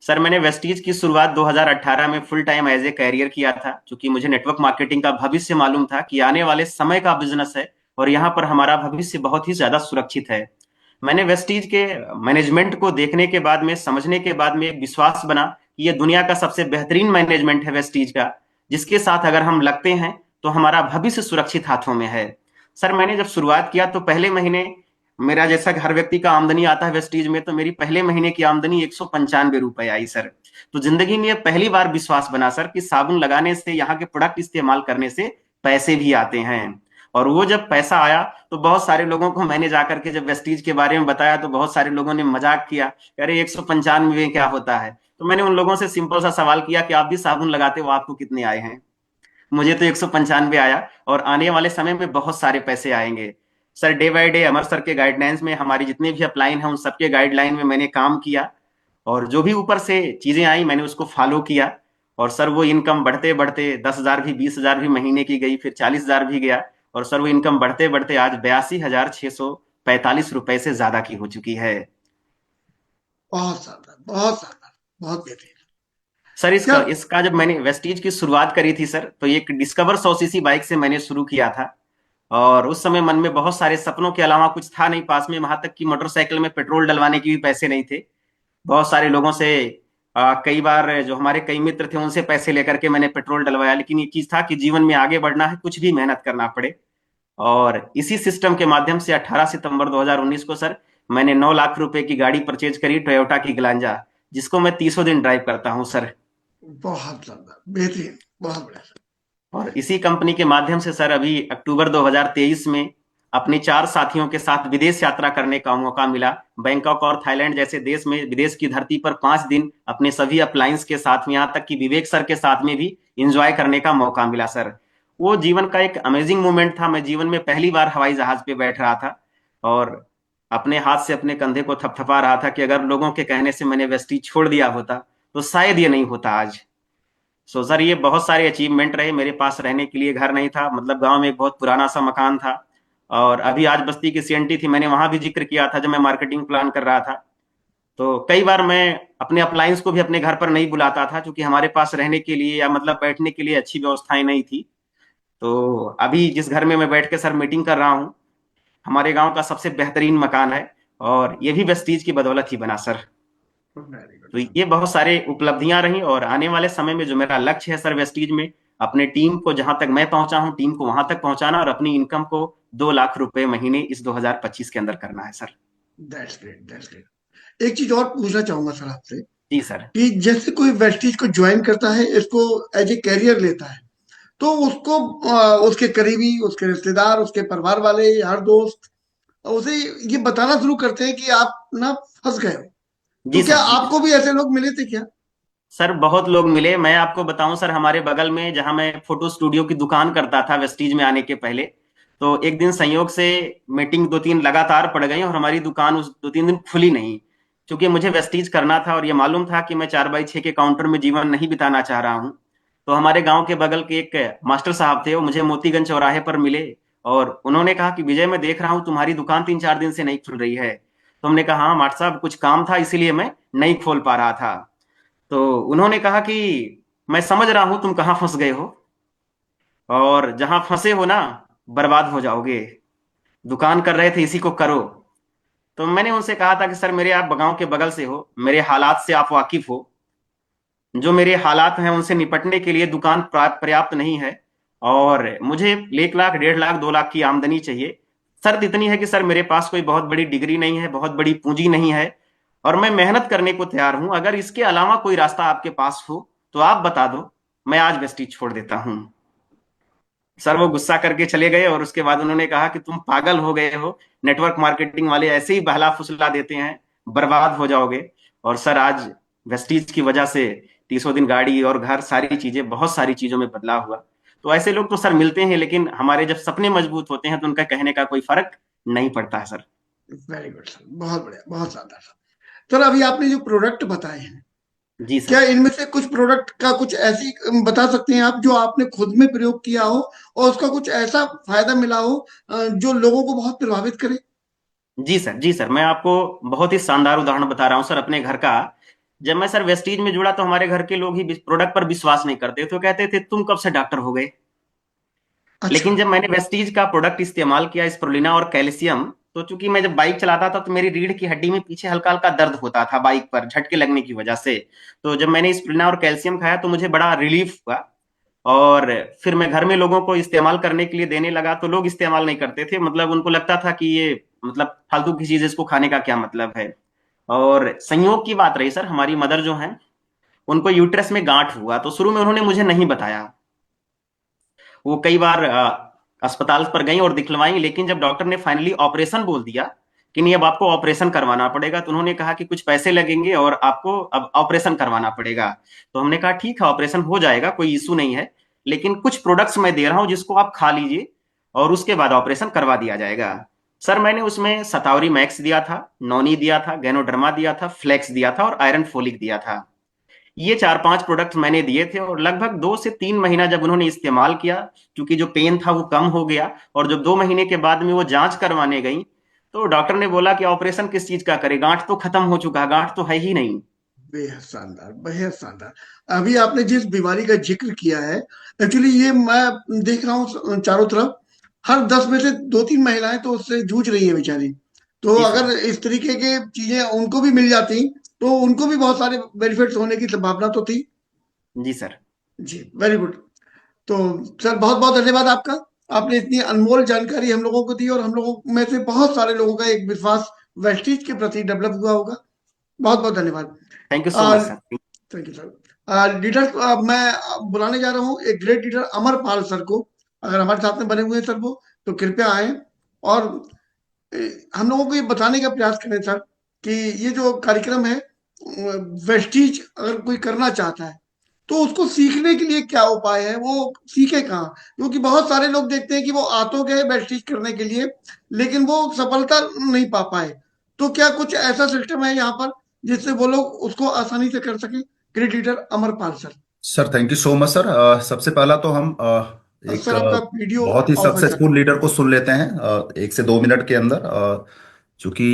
सर मैंने वेस्टीज की शुरुआत 2018 में full time as a career किया था, क्योंकि मुझे नेटवर्क मार्केटिंग का भविष्य मालूम था कि आने वाले समय का बिजनेस है और यहाँ पर हमारा भविष्य बहुत ही ज्यादा सुरक्षित है। मैंने वेस्टीज के मैनेजमेंट को देखने के बाद में, समझने के बाद में एक विश्वास बना कि ये दुनिया का सबसे बेहतरीन मैनेजमेंट है वेस्टीज का, जिसके साथ अगर हम लगते हैं तो हमारा भविष्य सुरक्षित हाथों में है। सर मैंने जब शुरुआत किया तो पहले महीने, मेरा जैसा कि हर व्यक्ति का आमदनी आता है वेस्टीज में, तो मेरी पहले महीने की आमदनी 195 रुपए आई सर। तो जिंदगी में पहली बार विश्वास बना सर कि साबुन लगाने से, यहाँ के प्रोडक्ट इस्तेमाल करने से पैसे भी आते हैं। और वो जब पैसा आया तो बहुत सारे लोगों को मैंने जाकर के जब वेस्टीज के बारे में बताया तो बहुत सारे लोगों ने मजाक किया, अरे 195 में क्या होता है। तो मैंने उन लोगों से सिंपल सा सवाल किया कि आप भी साबुन लगाते हो, आपको कितने आए हैं। मुझे तो 195 आया, और आने वाले समय में बहुत सारे पैसे आएंगे। Sir day by day Amar sir के गाइडलाइंस में हमारी जितने भी अपलाइन हैं उन सबके गाइडलाइन में मैंने काम किया, और जो भी ऊपर से चीजें आई मैंने उसको फॉलो किया। और सर वो इनकम बढ़ते बढ़ते 10,000 भी, 20,000 भी महीने की गई, फिर 40,000 भी गया। और सर वो इनकम बढ़ते बढ़ते आज 82,645 रुपए से ज्यादा की हो चुकी है। बहुत शानदार, बहुत शानदार, बहुत बेहतरीन। सर क्या? इसका इसका जब मैंने वेस्टीज की शुरुआत करी थी सर, तो एक डिस्कवर 100 सीसी बाइक से मैंने शुरू किया था। और उस समय मन में बहुत सारे सपनों के अलावा कुछ था नहीं पास में, वहां तक कि मोटरसाइकिल में पेट्रोल डलवाने के भी पैसे नहीं थे। बहुत सारे लोगों से, कई बार जो हमारे कई मित्र थे उनसे पैसे लेकर के मैंने पेट्रोल डलवाया, लेकिन ये चीज था कि जीवन में आगे बढ़ना है, कुछ भी मेहनत करना पड़े। और इसी सिस्टम के माध्यम से 18 सितंबर 2019 को सर मैंने 9 लाख रुपए की गाड़ी परचेज करी, टोयोटा की ग्लांजा, जिसको मैं 30 दिन ड्राइव करता हूँ सर। बहुत शानदार, बेहतरीन, बहुत बढ़िया सर। और इसी कंपनी के माध्यम से सर अभी अक्टूबर 2023 में अपने 4 साथियों के साथ विदेश यात्रा करने का मौका मिला। बैंकॉक और थाईलैंड जैसे देश में, विदेश की धरती पर 5 दिन अपने सभी अपलायंस के साथ में, यहाँ तक कि विवेक सर के साथ में भी इंजॉय करने का मौका मिला सर। वो जीवन का एक अमेजिंग मोमेंट था। मैं जीवन में पहली बार हवाई जहाज पे बैठ रहा था और अपने हाथ से अपने कंधे को थपथपा रहा था कि अगर लोगों के कहने से मैंने वेस्टी छोड़ दिया होता तो शायद ये नहीं होता आज। सो सर ये बहुत सारे अचीवमेंट रहे। मेरे पास रहने के लिए घर नहीं था, मतलब गांव में एक बहुत पुराना सा मकान था। और अभी आज बस्ती की सीएनटी थी, मैंने वहां भी जिक्र किया था जब मैं मार्केटिंग प्लान कर रहा था। तो कई बार मैं अपने अपलायंस को भी अपने घर पर नहीं बुलाता था, क्योंकि हमारे पास रहने के लिए या मतलब बैठने के लिए अच्छी व्यवस्थाएं नहीं थी। तो अभी जिस घर में मैं बैठ के सर मीटिंग कर रहा हूँ, हमारे गांव का सबसे बेहतरीन मकान है, और ये भी वेस्टीज की बदौलत ही बना सर। वेरी गुड तो सर। ये बहुत सारे उपलब्धियां रही, और आने वाले समय में जो मेरा लक्ष्य है सर वेस्टीज में, अपने टीम को जहां तक मैं पहुंचा हूं टीम को वहां तक पहुंचाना, और अपनी इनकम को 2 लाख रुपए महीने इस 2025 के अंदर करना है sir. That's great, that's great. एक चीज और पूछना चाहूंगा सर आपसे, जी सर। कि जैसे कोई वेस्टीज को ज्वाइन करता है, इसको एज ए कैरियर लेता है, तो उसको उसके करीबी, उसके रिश्तेदार, उसके परिवार वाले, यार दोस्त उसे ये बताना शुरू करते हैं कि आप ना फंस गए हो। तो जी क्या सर। जी आपको भी ऐसे लोग मिले थे क्या? सर बहुत लोग मिले। मैं आपको बताऊं सर, हमारे बगल में जहां मैं फोटो स्टूडियो की दुकान करता था वेस्टीज में आने के पहले, तो एक दिन संयोग से मीटिंग 2-3 लगातार पड़ गई और हमारी दुकान उस 2-3 दिन खुली नहीं। क्योंकि मुझे वेस्टीज करना था और ये मालूम था कि मैं 4x6 के काउंटर में जीवन नहीं बिताना चाह रहा हूँ। तो हमारे गांव के बगल के एक मास्टर साहब थे, वो मुझे मोतीगंज चौराहे पर मिले, और उन्होंने कहा कि विजय मैं देख रहा हूँ तुम्हारी दुकान 3-4 दिन से नहीं खुल रही है। तो हमने कहा हाँ मास्टर साहब कुछ काम था इसीलिए मैं नहीं खोल पा रहा था। तो उन्होंने कहा कि मैं समझ रहा हूं तुम कहां फंस गए हो, और जहां फंसे हो ना बर्बाद हो जाओगे, दुकान कर रहे थे इसी को करो। तो मैंने उनसे कहा था कि सर मेरे आप गांव के बगल से हो, मेरे हालात से आप वाकिफ हो, जो मेरे हालात हैं उनसे निपटने के लिए दुकान पर्याप्त नहीं है, और मुझे 1 लाख, 1.5 लाख, 2 लाख की आमदनी चाहिए। शर्त इतनी है कि सर मेरे पास कोई बहुत बड़ी डिग्री नहीं है, बहुत बड़ी पूंजी नहीं है, और मैं मेहनत करने को तैयार हूं। अगर इसके अलावा कोई रास्ता आपके पास हो तो आप बता दो, मैं आज वेस्टीज छोड़ देता हूं। सर वो गुस्सा करके चले गए और उसके बाद उन्होंने कहा कि तुम पागल हो गए हो, नेटवर्क मार्केटिंग वाले ऐसे ही बहला फुसला देते हैं, बर्बाद हो जाओगे। और सर आज वेस्टीज की वजह से 30 दिन गाड़ी और घर, सारी चीजें, बहुत सारी चीजों में बदलाव हुआ। तो ऐसे लोग तो सर मिलते हैं, लेकिन हमारे जब सपने मजबूत होते हैं तो उनका कहने का कोई फर्क नहीं पड़ता है सर। वेरी गुड सर, बहुत बढ़िया, बहुत शानदार सर। अभी आपने जो प्रोडक्ट बताए हैं, जी क्या सर। इनमें से कुछ प्रोडक्ट का कुछ ऐसी बता सकते हैं आप जो आपने खुद में प्रयोग किया हो और उसका कुछ ऐसा फायदा मिला हो जो लोगों को बहुत प्रभावित करे? जी सर, जी सर, मैं आपको बहुत ही शानदार उदाहरण बता रहा हूँ सर अपने घर का। जब मैं सर वेस्टीज में जुड़ा तो हमारे घर के लोग ही प्रोडक्ट पर विश्वास नहीं करते, तो कहते थे तुम कब से डॉक्टर हो गए। अच्छा। लेकिन जब मैंने वेस्टीज का प्रोडक्ट इस्तेमाल किया, स्प्रुलिना और कैल्शियम, तो चूंकि मैं जब बाइक चलाता था तो मेरी रीढ़ की हड्डी में पीछे हल्का हल्का दर्द होता था बाइक पर झटके लगने की वजह से। तो जब मैंने स्प्रुलिना और कैल्शियम खाया तो मुझे बड़ा रिलीफ हुआ। और फिर मैं घर में लोगों को इस्तेमाल करने के लिए देने लगा, तो लोग इस्तेमाल नहीं करते थे, मतलब उनको लगता था कि ये मतलब फालतू की चीज है, इसको खाने का क्या मतलब है। और संयोग की बात रही सर, हमारी मदर जो है उनको यूट्रस में गांठ हुआ, तो शुरू में उन्होंने मुझे नहीं बताया। वो कई बार अस्पताल पर गई और दिखलवाई, लेकिन जब डॉक्टर ने फाइनली ऑपरेशन बोल दिया कि नहीं अब आपको ऑपरेशन करवाना पड़ेगा, तो उन्होंने कहा कि कुछ पैसे लगेंगे और आपको अब ऑपरेशन करवाना पड़ेगा। तो हमने कहा ठीक है, ऑपरेशन हो जाएगा, कोई इशू नहीं है, लेकिन कुछ प्रोडक्ट्स मैं दे रहा हूं जिसको आप खा लीजिए और उसके बाद ऑपरेशन करवा दिया जाएगा। सर मैंने उसमें सतावरी मैक्स दिया था, नॉनी दिया था, गैनोडर्मा दिया था, फ्लेक्स दिया था और आयरन फोलिक दिया था। ये 4-5 प्रोडक्ट्स मैंने दिए थे और लगभग 2 से 3 महीना जब उन्होंने इस्तेमाल किया, क्योंकि जो पेन था वो कम हो गया। और जब 2 महीने के बाद में वो जांच करवाने गई तो डॉक्टर ने बोला कि ऑपरेशन किस चीज का करे, गांठ तो खत्म हो चुका, गांठ तो है ही नहीं। बेहद शानदार, बेहद शानदार। अभी आपने जिस बीमारी का जिक्र किया है, एक्चुअली ये मैं देख रहा हूँ चारों तरफ, हर 10 में से 2-3 महिलाएं तो उससे जूझ रही हैं बेचारी। तो जी अगर सर। इस तरीके के चीजें उनको भी मिल जाती तो उनको भी बहुत सारे बेनिफिट्स होने की संभावना तो थी। जी सर। जी, वेरी गुड। तो सर बहुत बहुत धन्यवाद आपका। आपने इतनी अनमोल जानकारी हम लोगों को दी और हम लोगों में से बहुत सारे लोगों का एक विश्वास वेस्टीज के प्रति डेवलप हुआ होगा। बहुत बहुत धन्यवाद। Thank you so much sir. Thank you sir. Leader मैं बुलाने जा रहा हूँ एक ग्रेट लीडर अमरपाल सर को। अगर हमारे साथ में बने हुए हैं सर वो, तो कृपया आए और हम लोगों को ये बताने का प्रयास करें सर कि ये जो कार्यक्रम है वेस्टीज अगर कोई करना चाहता है तो उसको सीखने के लिए क्या उपाय है, वो सीखे कहाँ? क्योंकि बहुत सारे लोग देखते हैं कि वो आ तो गए वेस्टीज करने के लिए लेकिन वो सफलता नहीं पा पाए। तो क्या कुछ ऐसा सिस्टम है यहाँ पर जिससे वो लोग उसको आसानी से कर सकें? Great leader Amarpal sir. Sir thank you so much sir. सबसे पहला तो हम एक सर आपका वीडियो बहुत ही ऑफ है सर। सक्सेसफुल लीडर को सुन लेते हैं 1 से 2 मिनट के अंदर। चूंकि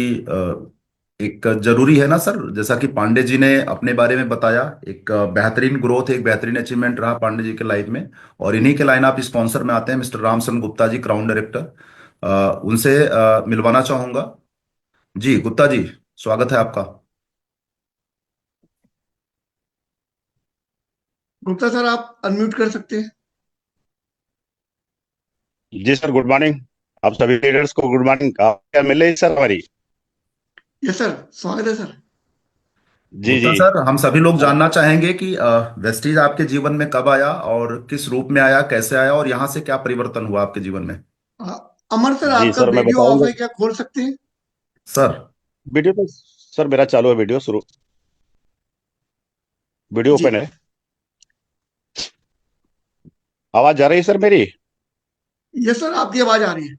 एक जरूरी है ना सर, जैसा कि पांडे जी ने अपने बारे में बताया, एक बेहतरीन ग्रोथ, एक बेहतरीन अचीवमेंट रहा पांडे जी के लाइफ में। और इन्हीं के लाइन आप स्पॉन्सर में आते हैं mister Ramchandra Gupta ji, crown director. उनसे मिलवाना चाहूंगा। जी गुप्ता जी, स्वागत है आपका। गुप्ता सर आप अनम्यूट कर सकते हैं। जी सर, गुड मॉर्निंग। आप सभी लीडर्स को गुड मॉर्निंग। आप क्या मिल रही सर हमारी? यस सर, स्वागत है सर। जी गुप्ता जी। सर, हम सभी लोग जानना चाहेंगे कि वेस्टीज आपके जीवन में कब आया और किस रूप में आया, कैसे आया और यहाँ से क्या परिवर्तन हुआ आपके जीवन में। अ, अमर सर जी आपका सर, मैं वीडियो ऑफ बताऊंगा। है, क्या खोल सकते हैं? सर वीडियो तो सर मेरा चालू है, वीडियो शुरू, वीडियो जी। ओपन है। आवाज आ रही है सर मेरी? यस सर, आपकी आवाज आ रही है।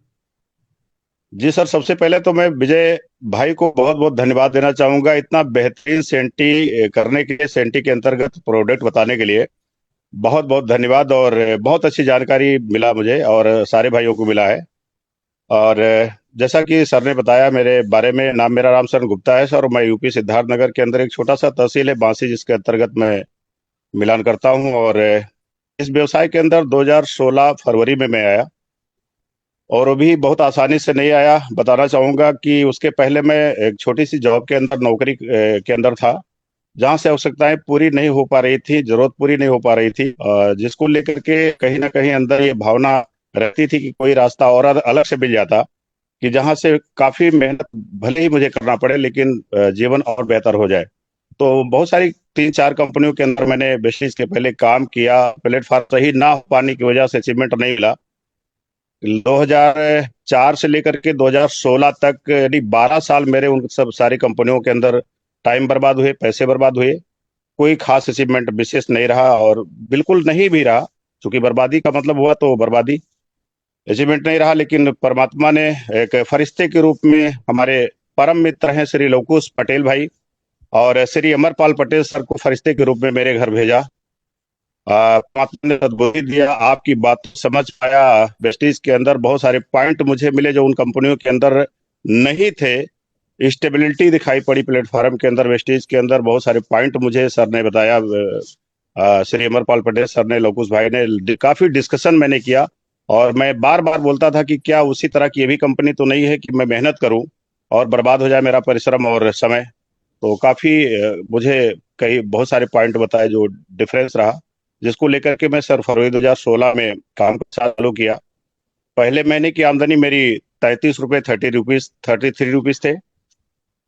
जी सर, सबसे पहले तो मैं विजय भाई को बहुत बहुत धन्यवाद देना चाहूंगा, इतना बेहतरीन सेंटी करने के लिए, सेंटी के अंतर्गत प्रोडक्ट बताने के लिए बहुत बहुत धन्यवाद। और बहुत अच्छी जानकारी मिला मुझे और सारे भाइयों को मिला है। और जैसा कि सर ने बताया मेरे बारे में, नाम मेरा रामशरण गुप्ता है सर, और मैं यूपी सिद्धार्थ नगर के अंदर एक छोटा सा तहसील है बांसी, जिसके अंतर्गत मैं मिलान करता हूं। और इस व्यवसाय के अंदर 2016 फरवरी में मैं आया, और वो भी बहुत आसानी से नहीं आया। बताना चाहूंगा कि उसके पहले मैं एक छोटी सी जॉब के अंदर, नौकरी के अंदर था, जहां से आवश्यकताएं पूरी नहीं हो पा रही थी, जरूरत पूरी नहीं हो पा रही थी, जिसको लेकर के कहीं ना कहीं अंदर ये भावना रहती थी कि कोई रास्ता और अलग से मिल जाता, कि जहां से काफी मेहनत भले ही मुझे करना पड़े, लेकिन जीवन और बेहतर हो जाए। तो बहुत सारी 3-4 कंपनियों के अंदर मैंने बेसिस के पहले काम किया, प्लेटफॉर्म सही ना हो पाने की वजह से अचीवमेंट नहीं मिला। 2004 से लेकर के 2016 तक, यानी 12 साल मेरे उन सब सारी कंपनियों के अंदर टाइम बर्बाद हुए, पैसे बर्बाद हुए। कोई खास अचीवमेंट विशेष नहीं रहा और बिल्कुल नहीं भी रहा, क्योंकि बर्बादी का मतलब हुआ तो बर्बादी। अचीवमेंट नहीं रहा, लेकिन परमात्मा ने एक फरिश्ते के रूप में हमारे परम मित्र हैं श्री लवकुश पटेल भाई और श्री अमरपाल पटेल सर को फरिश्ते के रूप में मेरे घर भेजा। परमात्मा ने सद्बुद्धि दिया, आपकी बात समझ पाया। वेस्टीज के अंदर बहुत सारे पॉइंट मुझे मिले जो उन कंपनियों के अंदर नहीं थे। स्टेबिलिटी दिखाई पड़ी प्लेटफॉर्म के अंदर, वेस्टीज के अंदर बहुत सारे पॉइंट मुझे सर ने बताया। श्री अमरपाल पटेल सर ने, लवकुश भाई ने, काफी डिस्कशन मैंने किया और मैं बार बार बोलता था कि क्या उसी तरह की ये भी कंपनी तो नहीं है कि मैं मेहनत करूं और बर्बाद हो जाए मेरा परिश्रम और समय। तो काफी मुझे कई बहुत सारे पॉइंट बताए जो डिफरेंस रहा, जिसको लेकर के मैं सर फरवरी 2016 में काम चालू किया। पहले महीने की आमदनी मेरी 33 रुपये 33 रुपीज थे।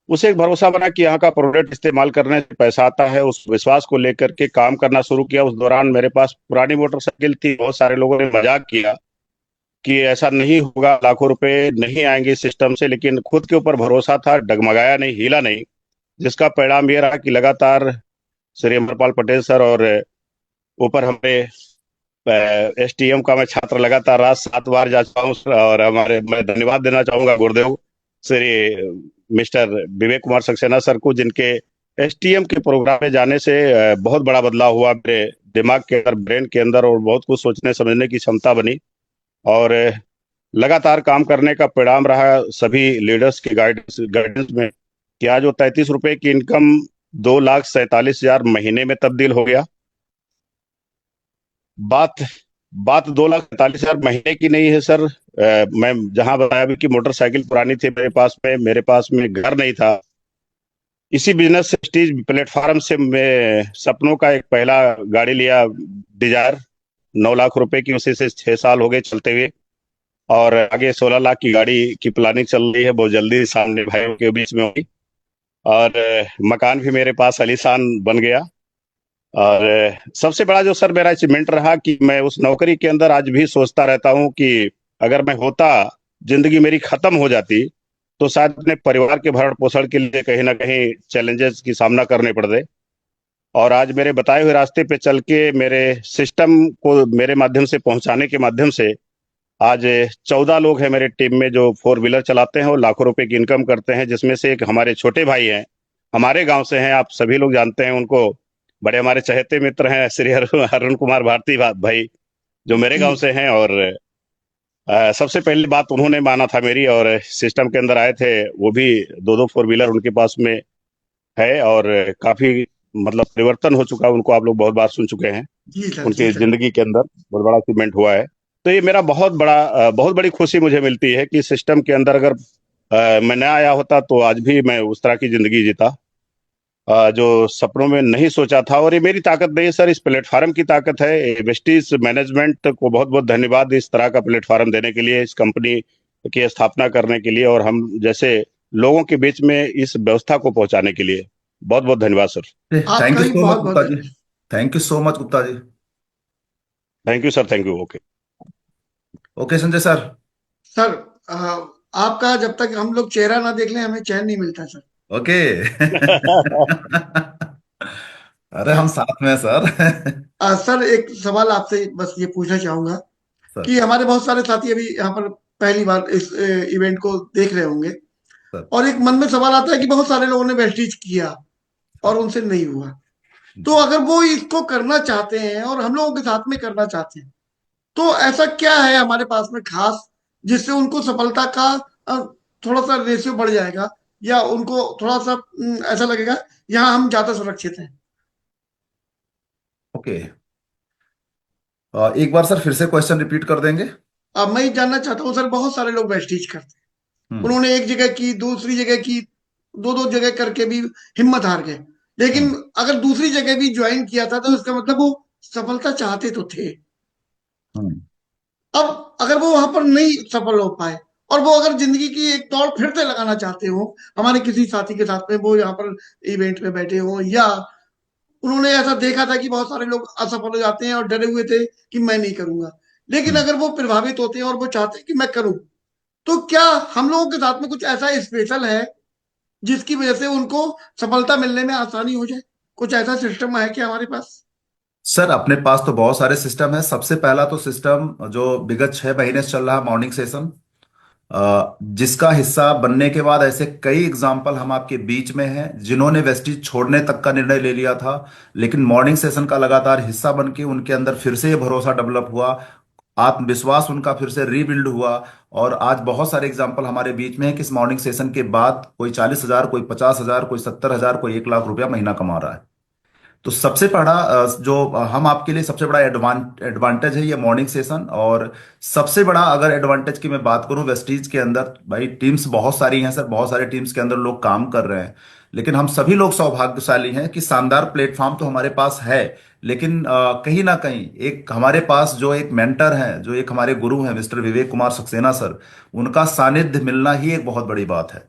उसे एक भरोसा बना कि यहाँ का प्रोडक्ट इस्तेमाल करने से पैसा आता है, उस विश्वास को लेकर के काम करना शुरू किया। उस दौरान मेरे पास पुरानी मोटरसाइकिल थी, बहुत सारे लोगों ने मजाक किया कि ऐसा नहीं होगा, लाखों रुपए नहीं आएंगे सिस्टम से, लेकिन खुद के ऊपर भरोसा था, डगमगाया नहीं, हिला नहीं, जिसका परिणाम ये रहा कि लगातार श्री अमरपाल पटेल सर और ऊपर हमारे एसटीएम का मैं छात्र लगातार रात 7 बार जा चुका हूँ। और हमारे, मैं धन्यवाद देना चाहूंगा गुरुदेव श्री मिस्टर विवेक कुमार सक्सेना सर को, जिनके एसटीएम के प्रोग्राम में जाने से बहुत बड़ा बदलाव हुआ मेरे दिमाग के अंदर, ब्रेन के अंदर, और बहुत कुछ सोचने समझने की क्षमता बनी। और लगातार काम करने का परिणाम रहा सभी लीडर्स की गाइडेंस में कि आज वो 33 रुपए की इनकम 2,47,000 महीने में तब्दील हो गया। बात बात 2,47,000 महीने की नहीं है सर। मैं जहां बताया भी कि मोटरसाइकिल पुरानी थी मेरे पास में घर नहीं था। इसी बिजनेस से, स्टेज प्लेटफॉर्म से मैं सपनों का एक पहला गाड़ी लिया, डिजायर, 9 लाख रुपए की। उसी से 6 साल हो गए चलते हुए और आगे 16 लाख की गाड़ी की प्लानिंग चल रही है, बहुत जल्दी सामने भाइयों के बीच में होगी। और मकान भी मेरे पास आलीशान बन गया। और सबसे बड़ा जो सर मेरा अचीवमेंट रहा कि मैं उस नौकरी के अंदर आज भी सोचता रहता हूं कि अगर मैं होता, जिंदगी मेरी खत्म हो जाती, तो शायद अपने परिवार के भरण पोषण के लिए कहीं ना कहीं चैलेंजेस की सामना करने पड़ते। और आज मेरे बताए हुए रास्ते पे चल के, मेरे सिस्टम को मेरे माध्यम से पहुंचाने के माध्यम से, आज 14 लोग हैं मेरे टीम में जो 4 व्हीलर चलाते हैं और लाखों रुपए की इनकम करते हैं, जिसमें से एक हमारे छोटे भाई हैं, हमारे गांव से हैं, आप सभी लोग जानते हैं उनको, बड़े हमारे चहेते मित्र हैं, श्री अरुण कुमार भारती भाई, जो मेरे गांव जी से हैं। और सबसे पहली बात उन्होंने माना था मेरी, और सिस्टम के अंदर आए थे। वो भी 2-2 4 व्हीलर उनके पास में है और काफी मतलब परिवर्तन हो चुका है, उनको आप लोग बहुत बार सुन चुके हैं। जी सर, जी उनकी सर। जिंदगी के अंदर बहुत बड़ा अचीवमेंट हुआ है। तो ये मेरा बहुत बड़ी खुशी मुझे मिलती है कि सिस्टम के अंदर अगर मैं न आया होता तो आज भी मैं उस तरह की जिंदगी जीता जो सपनों में नहीं सोचा था। और ये मेरी ताकत नहीं है सर, इस प्लेटफॉर्म की ताकत है। वेस्टीज मैनेजमेंट को बहुत बहुत धन्यवाद इस तरह का प्लेटफॉर्म देने के लिए, इस कंपनी की स्थापना करने के लिए और हम जैसे लोगों के बीच में इस व्यवस्था को पहुंचाने के लिए। बहुत बहुत धन्यवाद सर। थैंक आपका यू भी सो मच बहुत बहुत गुप्ता जी। धन्यवाद। Thank you so much Gupta ji. Thank you sir, thank you. Okay. Okay Sanjay sir. Sir, आपका जब तक हम लोग चेहरा ना देख लें हमें चैन नहीं मिलता सर। ओके। अरे हम साथ में हैं, सर। सर, एक सवाल आपसे बस ये पूछना चाहूंगा सर। कि हमारे बहुत सारे साथी अभी यहाँ पर पहली बार इस इवेंट को देख रहे होंगे, सर। और एक मन में सवाल आता है कि बहुत सारे लोगों ने वेस्टीज किया और उनसे नहीं हुआ। तो जी। अगर वो इसको करना चाहते हैं और हम लोगों के साथ में करना चाहते हैं, तो ऐसा क्या है हमारे पास में खास जिससे उनको सफलता का अ, थोड़ा सा रेशियो बढ़ जाएगा, या उनको थोड़ा सा ऐसा लगेगा यहाँ हम ज्यादा सुरक्षित हैं। ओके। एक बार सर फिर से क्वेश्चन रिपीट कर देंगे। अब मैं ये जानना चाहता हूँ सर, बहुत सारे लोग वेस्टीज करते हैं, हम्म। उन्होंने एक जगह की, दूसरी जगह की, दो दो जगह करके भी हिम्मत हार गए। लेकिन हम्म। अगर दूसरी जगह भी ज्वाइन किया था तो इसका मतलब वो सफलता चाहते तो थे। हम्म। अब अगर वो वहां पर नहीं सफल हो पाए और वो अगर जिंदगी की एक दौड़ फिर से लगाना चाहते हो हमारे किसी साथी के साथ में, वो यहाँ पर इवेंट में बैठे हो, या उन्होंने ऐसा देखा था कि बहुत सारे लोग असफल हो जाते हैं और डरे हुए थे कि मैं नहीं करूंगा, लेकिन अगर वो प्रभावित होते हैं और वो चाहते हैं कि मैं करूं, तो क्या हम लोगों के साथ में कुछ ऐसा स्पेशल है जिसकी वजह से उनको सफलता मिलने में आसानी हो जाए? कुछ ऐसा सिस्टम है क्या हमारे पास? सर अपने पास तो बहुत सारे सिस्टम है। सबसे पहला तो सिस्टम जो विगत 6 महीने से चल रहा है, मॉर्निंग सेशन, जिसका हिस्सा बनने के बाद ऐसे कई एग्जाम्पल हम आपके बीच में हैं जिन्होंने वेस्टीज छोड़ने तक का निर्णय ले लिया था, लेकिन मॉर्निंग सेशन का लगातार हिस्सा बन के उनके अंदर फिर से ये भरोसा डेवलप हुआ, आत्मविश्वास उनका फिर से रीबिल्ड हुआ। और आज बहुत सारे एग्जाम्पल हमारे बीच में है कि इस मॉर्निंग सेशन के बाद कोई 40,000, कोई 50,000, कोई 70,000, कोई 1 लाख रुपया महीना कमा रहा है। तो सबसे बड़ा जो हम आपके लिए सबसे बड़ा एडवांटेज है ये मॉर्निंग सेशन। और सबसे बड़ा अगर एडवांटेज की मैं बात करूं वेस्टीज के अंदर, भाई टीम्स बहुत सारी हैं सर, बहुत सारे टीम्स के अंदर लोग काम कर रहे हैं, लेकिन हम सभी लोग सौभाग्यशाली हैं कि शानदार प्लेटफॉर्म तो हमारे पास है, लेकिन कहीं ना कहीं एक हमारे पास जो एक मेंटर हैं, जो एक हमारे गुरु हैं मिस्टर विवेक कुमार सक्सेना सर, उनका सानिध्य मिलना ही एक बहुत बड़ी बात है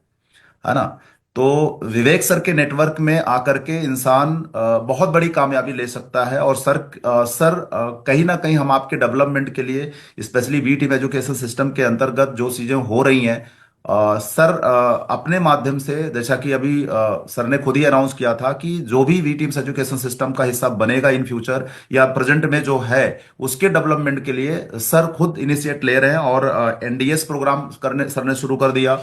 ना। तो विवेक सर के नेटवर्क में आकर के इंसान बहुत बड़ी कामयाबी ले सकता है। और सर कहीं ना कहीं हम आपके डेवलपमेंट के लिए, specially V team education system के अंतर्गत जो चीजें हो रही हैं, सर अपने माध्यम से, जैसा कि अभी सर ने खुद ही अनाउंस किया था कि जो भी वी टीम्स एजुकेशन सिस्टम का हिस्सा बनेगा इन फ्यूचर या प्रेजेंट में जो है, उसके डेवलपमेंट के लिए सर खुद इनिशिएट ले रहे हैं। और एनडीएस प्रोग्राम करने सर ने शुरू कर दिया।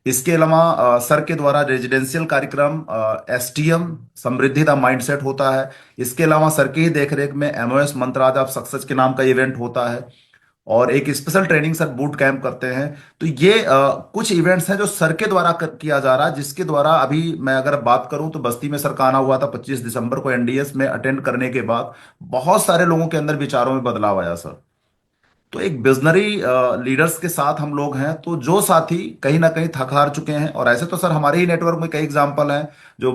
इसके अलावा सर के द्वारा रेजिडेंशियल कार्यक्रम एसटीएम समृद्धि दा माइंडसेट होता है। इसके अलावा सर की ही देखरेख में एमओएस मंत्राज ऑफ सक्सेस के नाम का इवेंट होता है, और एक special training sir boot camp करते हैं। तो ये कुछ इवेंट्स हैं जो सर के द्वारा किया जा रहा है, जिसके द्वारा अभी मैं अगर बात करूं तो बस्ती में सर का आना हुआ था 25 दिसंबर को एनडीएस में अटेंड करने के बाद बहुत सारे लोगों के अंदर विचारों में बदलाव आया सर। तो एक विजनरी लीडर्स के साथ हम लोग हैं, तो जो साथी कहीं ना कहीं थक हार चुके हैं, और ऐसे तो सर हमारे ही नेटवर्क में कई एग्जांपल हैं जो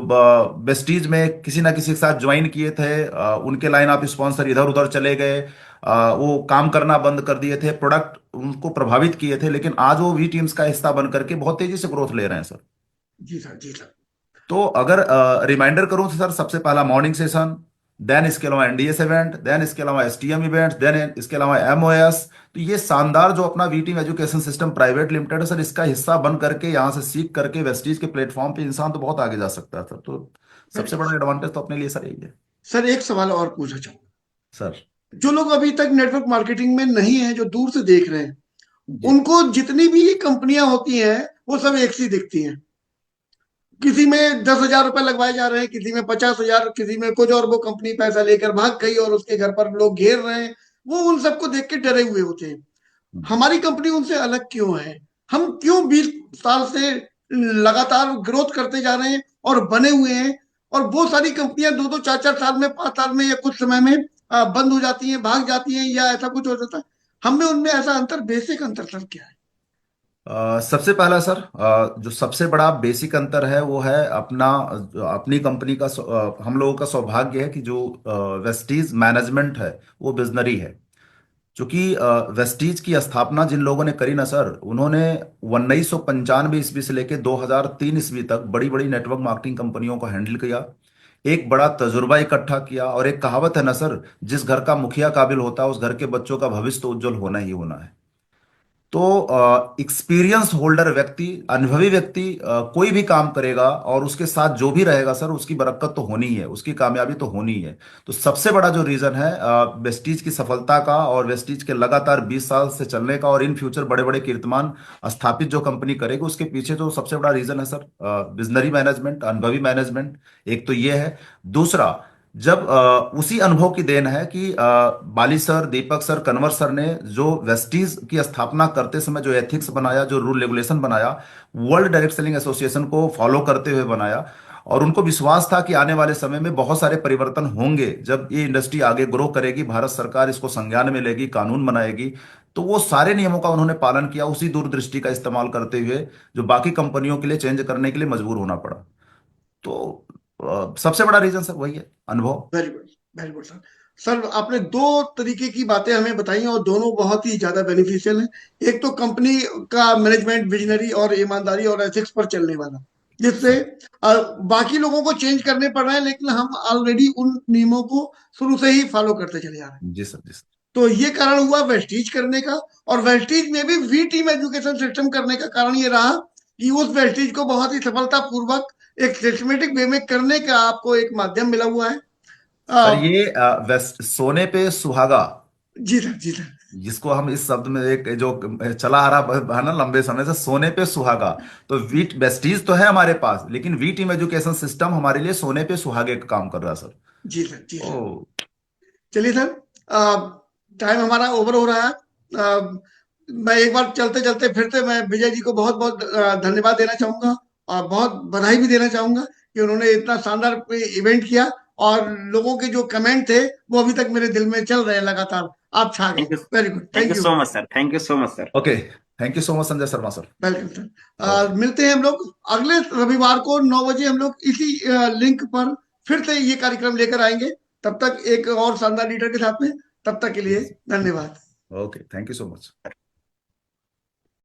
वेस्टीज में किसी ना किसी के साथ ज्वाइन किए थे, उनके लाइन ऑफ स्पॉन्सर इधर उधर चले गए, वो काम करना बंद कर दिए थे, प्रोडक्ट उनको प्रभावित किए थे, लेकिन आज वो वी टीम्स का हिस्सा बन करके बहुत तेजी से ग्रोथ ले रहे हैं सर। जी सर, जी सर। तो अगर रिमाइंडर करूं तो सर सबसे पहला मॉर्निंग सेशन, देन इसके अलावा एनडीएस इवेंट, देन इसके अलावा एसटीएम इवेंट, देन इसके अलावा एमओएस। तो ये शानदार जो अपना V team education system private limited है सर, इसका हिस्सा बन करके यहाँ से सीख करके वेस्टीज के प्लेटफॉर्म पे इंसान तो बहुत आगे जा सकता है सर। तो वेरी सबसे गुड बड़ा सर। एडवांटेज तो अपने लिए सर यही है। सर एक सवाल और पूछना चाहूंगा। सर जो लोग अभी तक नेटवर्क मार्केटिंग में नहीं है, जो दूर से देख रहे हैं, जी उनको जितनी भी कंपनियां होती हैं वो सब एक सी दिखती हैं। किसी में 10,000 रुपए लगवाए जा रहे हैं, किसी में 50,000, किसी में कुछ, और वो कंपनी पैसा लेकर भाग गई और उसके घर पर लोग घेर रहे हैं। वो उन सबको देख के डरे हुए होते हैं। हमारी कंपनी उनसे अलग क्यों है? हम क्यों 20 साल से लगातार ग्रोथ करते जा रहे हैं और बने हुए हैं, और वो सारी कंपनियां 2-2, 4-4 साल में, 5 साल में या कुछ समय में बंद हो जाती हैं, भाग जाती हैं, या ऐसा कुछ हो जाता है? हम में उनमें ऐसा अंतर, बेसिक अंतर सर क्या है? सबसे पहला सर, जो सबसे बड़ा बेसिक अंतर है वो है अपनी कंपनी का हम लोगों का सौभाग्य है कि जो वेस्टीज मैनेजमेंट है वो विजनरी है। क्योंकि वेस्टीज की स्थापना जिन लोगों ने करी ना सर, उन्होंने 1995 ईस्वी से लेकर 2003 ईस्वी तक बड़ी बड़ी नेटवर्क मार्केटिंग कंपनियों को हैंडल किया, एक बड़ा तजुर्बा इकट्ठा किया। और एक कहावत है ना सर, जिस घर का मुखिया काबिल होता है उस घर के बच्चों का भविष्य तो उज्जवल होना ही होना है। तो एक्सपीरियंस होल्डर व्यक्ति, अनुभवी व्यक्ति कोई भी काम करेगा और उसके साथ जो भी रहेगा सर, उसकी बरकत तो होनी ही है, उसकी कामयाबी तो होनी ही है। तो सबसे बड़ा जो रीजन है वेस्टीज की सफलता का और वेस्टीज के लगातार 20 साल से चलने का और इन फ्यूचर बड़े बड़े कीर्तिमान स्थापित जो कंपनी करेगी, उसके पीछे जो सबसे बड़ा रीजन है सर, विजनरी मैनेजमेंट, अनुभवी मैनेजमेंट। एक तो ये है। दूसरा, जब उसी अनुभव की देन है कि बाली सर, दीपक सर, कन्वर सर ने जो वेस्टीज की स्थापना करते समय जो एथिक्स बनाया, जो रूल रेगुलेशन बनाया, वर्ल्ड डायरेक्ट सेलिंग एसोसिएशन को फॉलो करते हुए बनाया। और उनको विश्वास था कि आने वाले समय में बहुत सारे परिवर्तन होंगे, जब ये इंडस्ट्री आगे ग्रो करेगी, भारत सरकार इसको संज्ञान में लेगी, कानून बनाएगी। तो वो सारे नियमों का उन्होंने पालन किया, उसी दूरदृष्टि का इस्तेमाल करते हुए जो बाकी कंपनियों के लिए चेंज करने के लिए मजबूर होना पड़ा। तो सबसे बड़ा रीजन सर वही है, अनुभव। Very good, very good sir. Sir आपने दो तरीके की बातें हमें बताई, और दोनों बहुत ही ज्यादा बेनिफिशियल हैं। एक तो कंपनी का मैनेजमेंट विजनरी और ईमानदारी और एथिक्स पर चलने वाला, जिससे बाकी लोगों को चेंज करने पड़ रहे हैं, लेकिन हम ऑलरेडी उन नियमों को शुरू से ही फॉलो करते चले जा रहे हैं। जी सर, जी सर। तो ये कारण हुआ वेस्टीज करने का, और वेस्टीज में भी वी टीम एजुकेशन सिस्टम करने का कारण ये रहा कि उस वेस्टीज को बहुत ही सफलतापूर्वक एक सिस्टमेटिक वे में करने का आपको एक माध्यम मिला हुआ है। सर अ, ये सोने पे सुहागा, जी सर, जी सर। जिसको हम इस शब्द में एक जो चला आ रहा है ना लंबे समय से, सोने पे सुहागा। तो वीट वेस्टीज तो है हमारे पास, लेकिन वी टीम एजुकेशन सिस्टम हमारे लिए सोने पे सुहागे का काम कर रहा है सर। जी सर, जी सर। ओ, चलिए सर, टाइम हमारा ओवर हो रहा है। मैं एक बार चलते चलते फिर से मैं विजय जी को बहुत बहुत धन्यवाद देना चाहूंगा, और बहुत बधाई भी देना चाहूंगा कि उन्होंने इतना शानदार इवेंट किया, और लोगों के जो कमेंट थे वो अभी तक मेरे दिल में चल रहे हैं लगातार। आप छा गए। Thank you. Very good, thank thank you you. So much sir, thank you so much sir. Okay, thank you so much Sanjay Sharma sir. Welcome sir. Okay. मिलते हैं हम लोग अगले रविवार को 9 बजे, हम लोग इसी लिंक पर फिर से ये कार्यक्रम लेकर आएंगे। तब तक एक और शानदार लीडर के साथ में, तब तक के लिए धन्यवाद। Okay, thank you so much.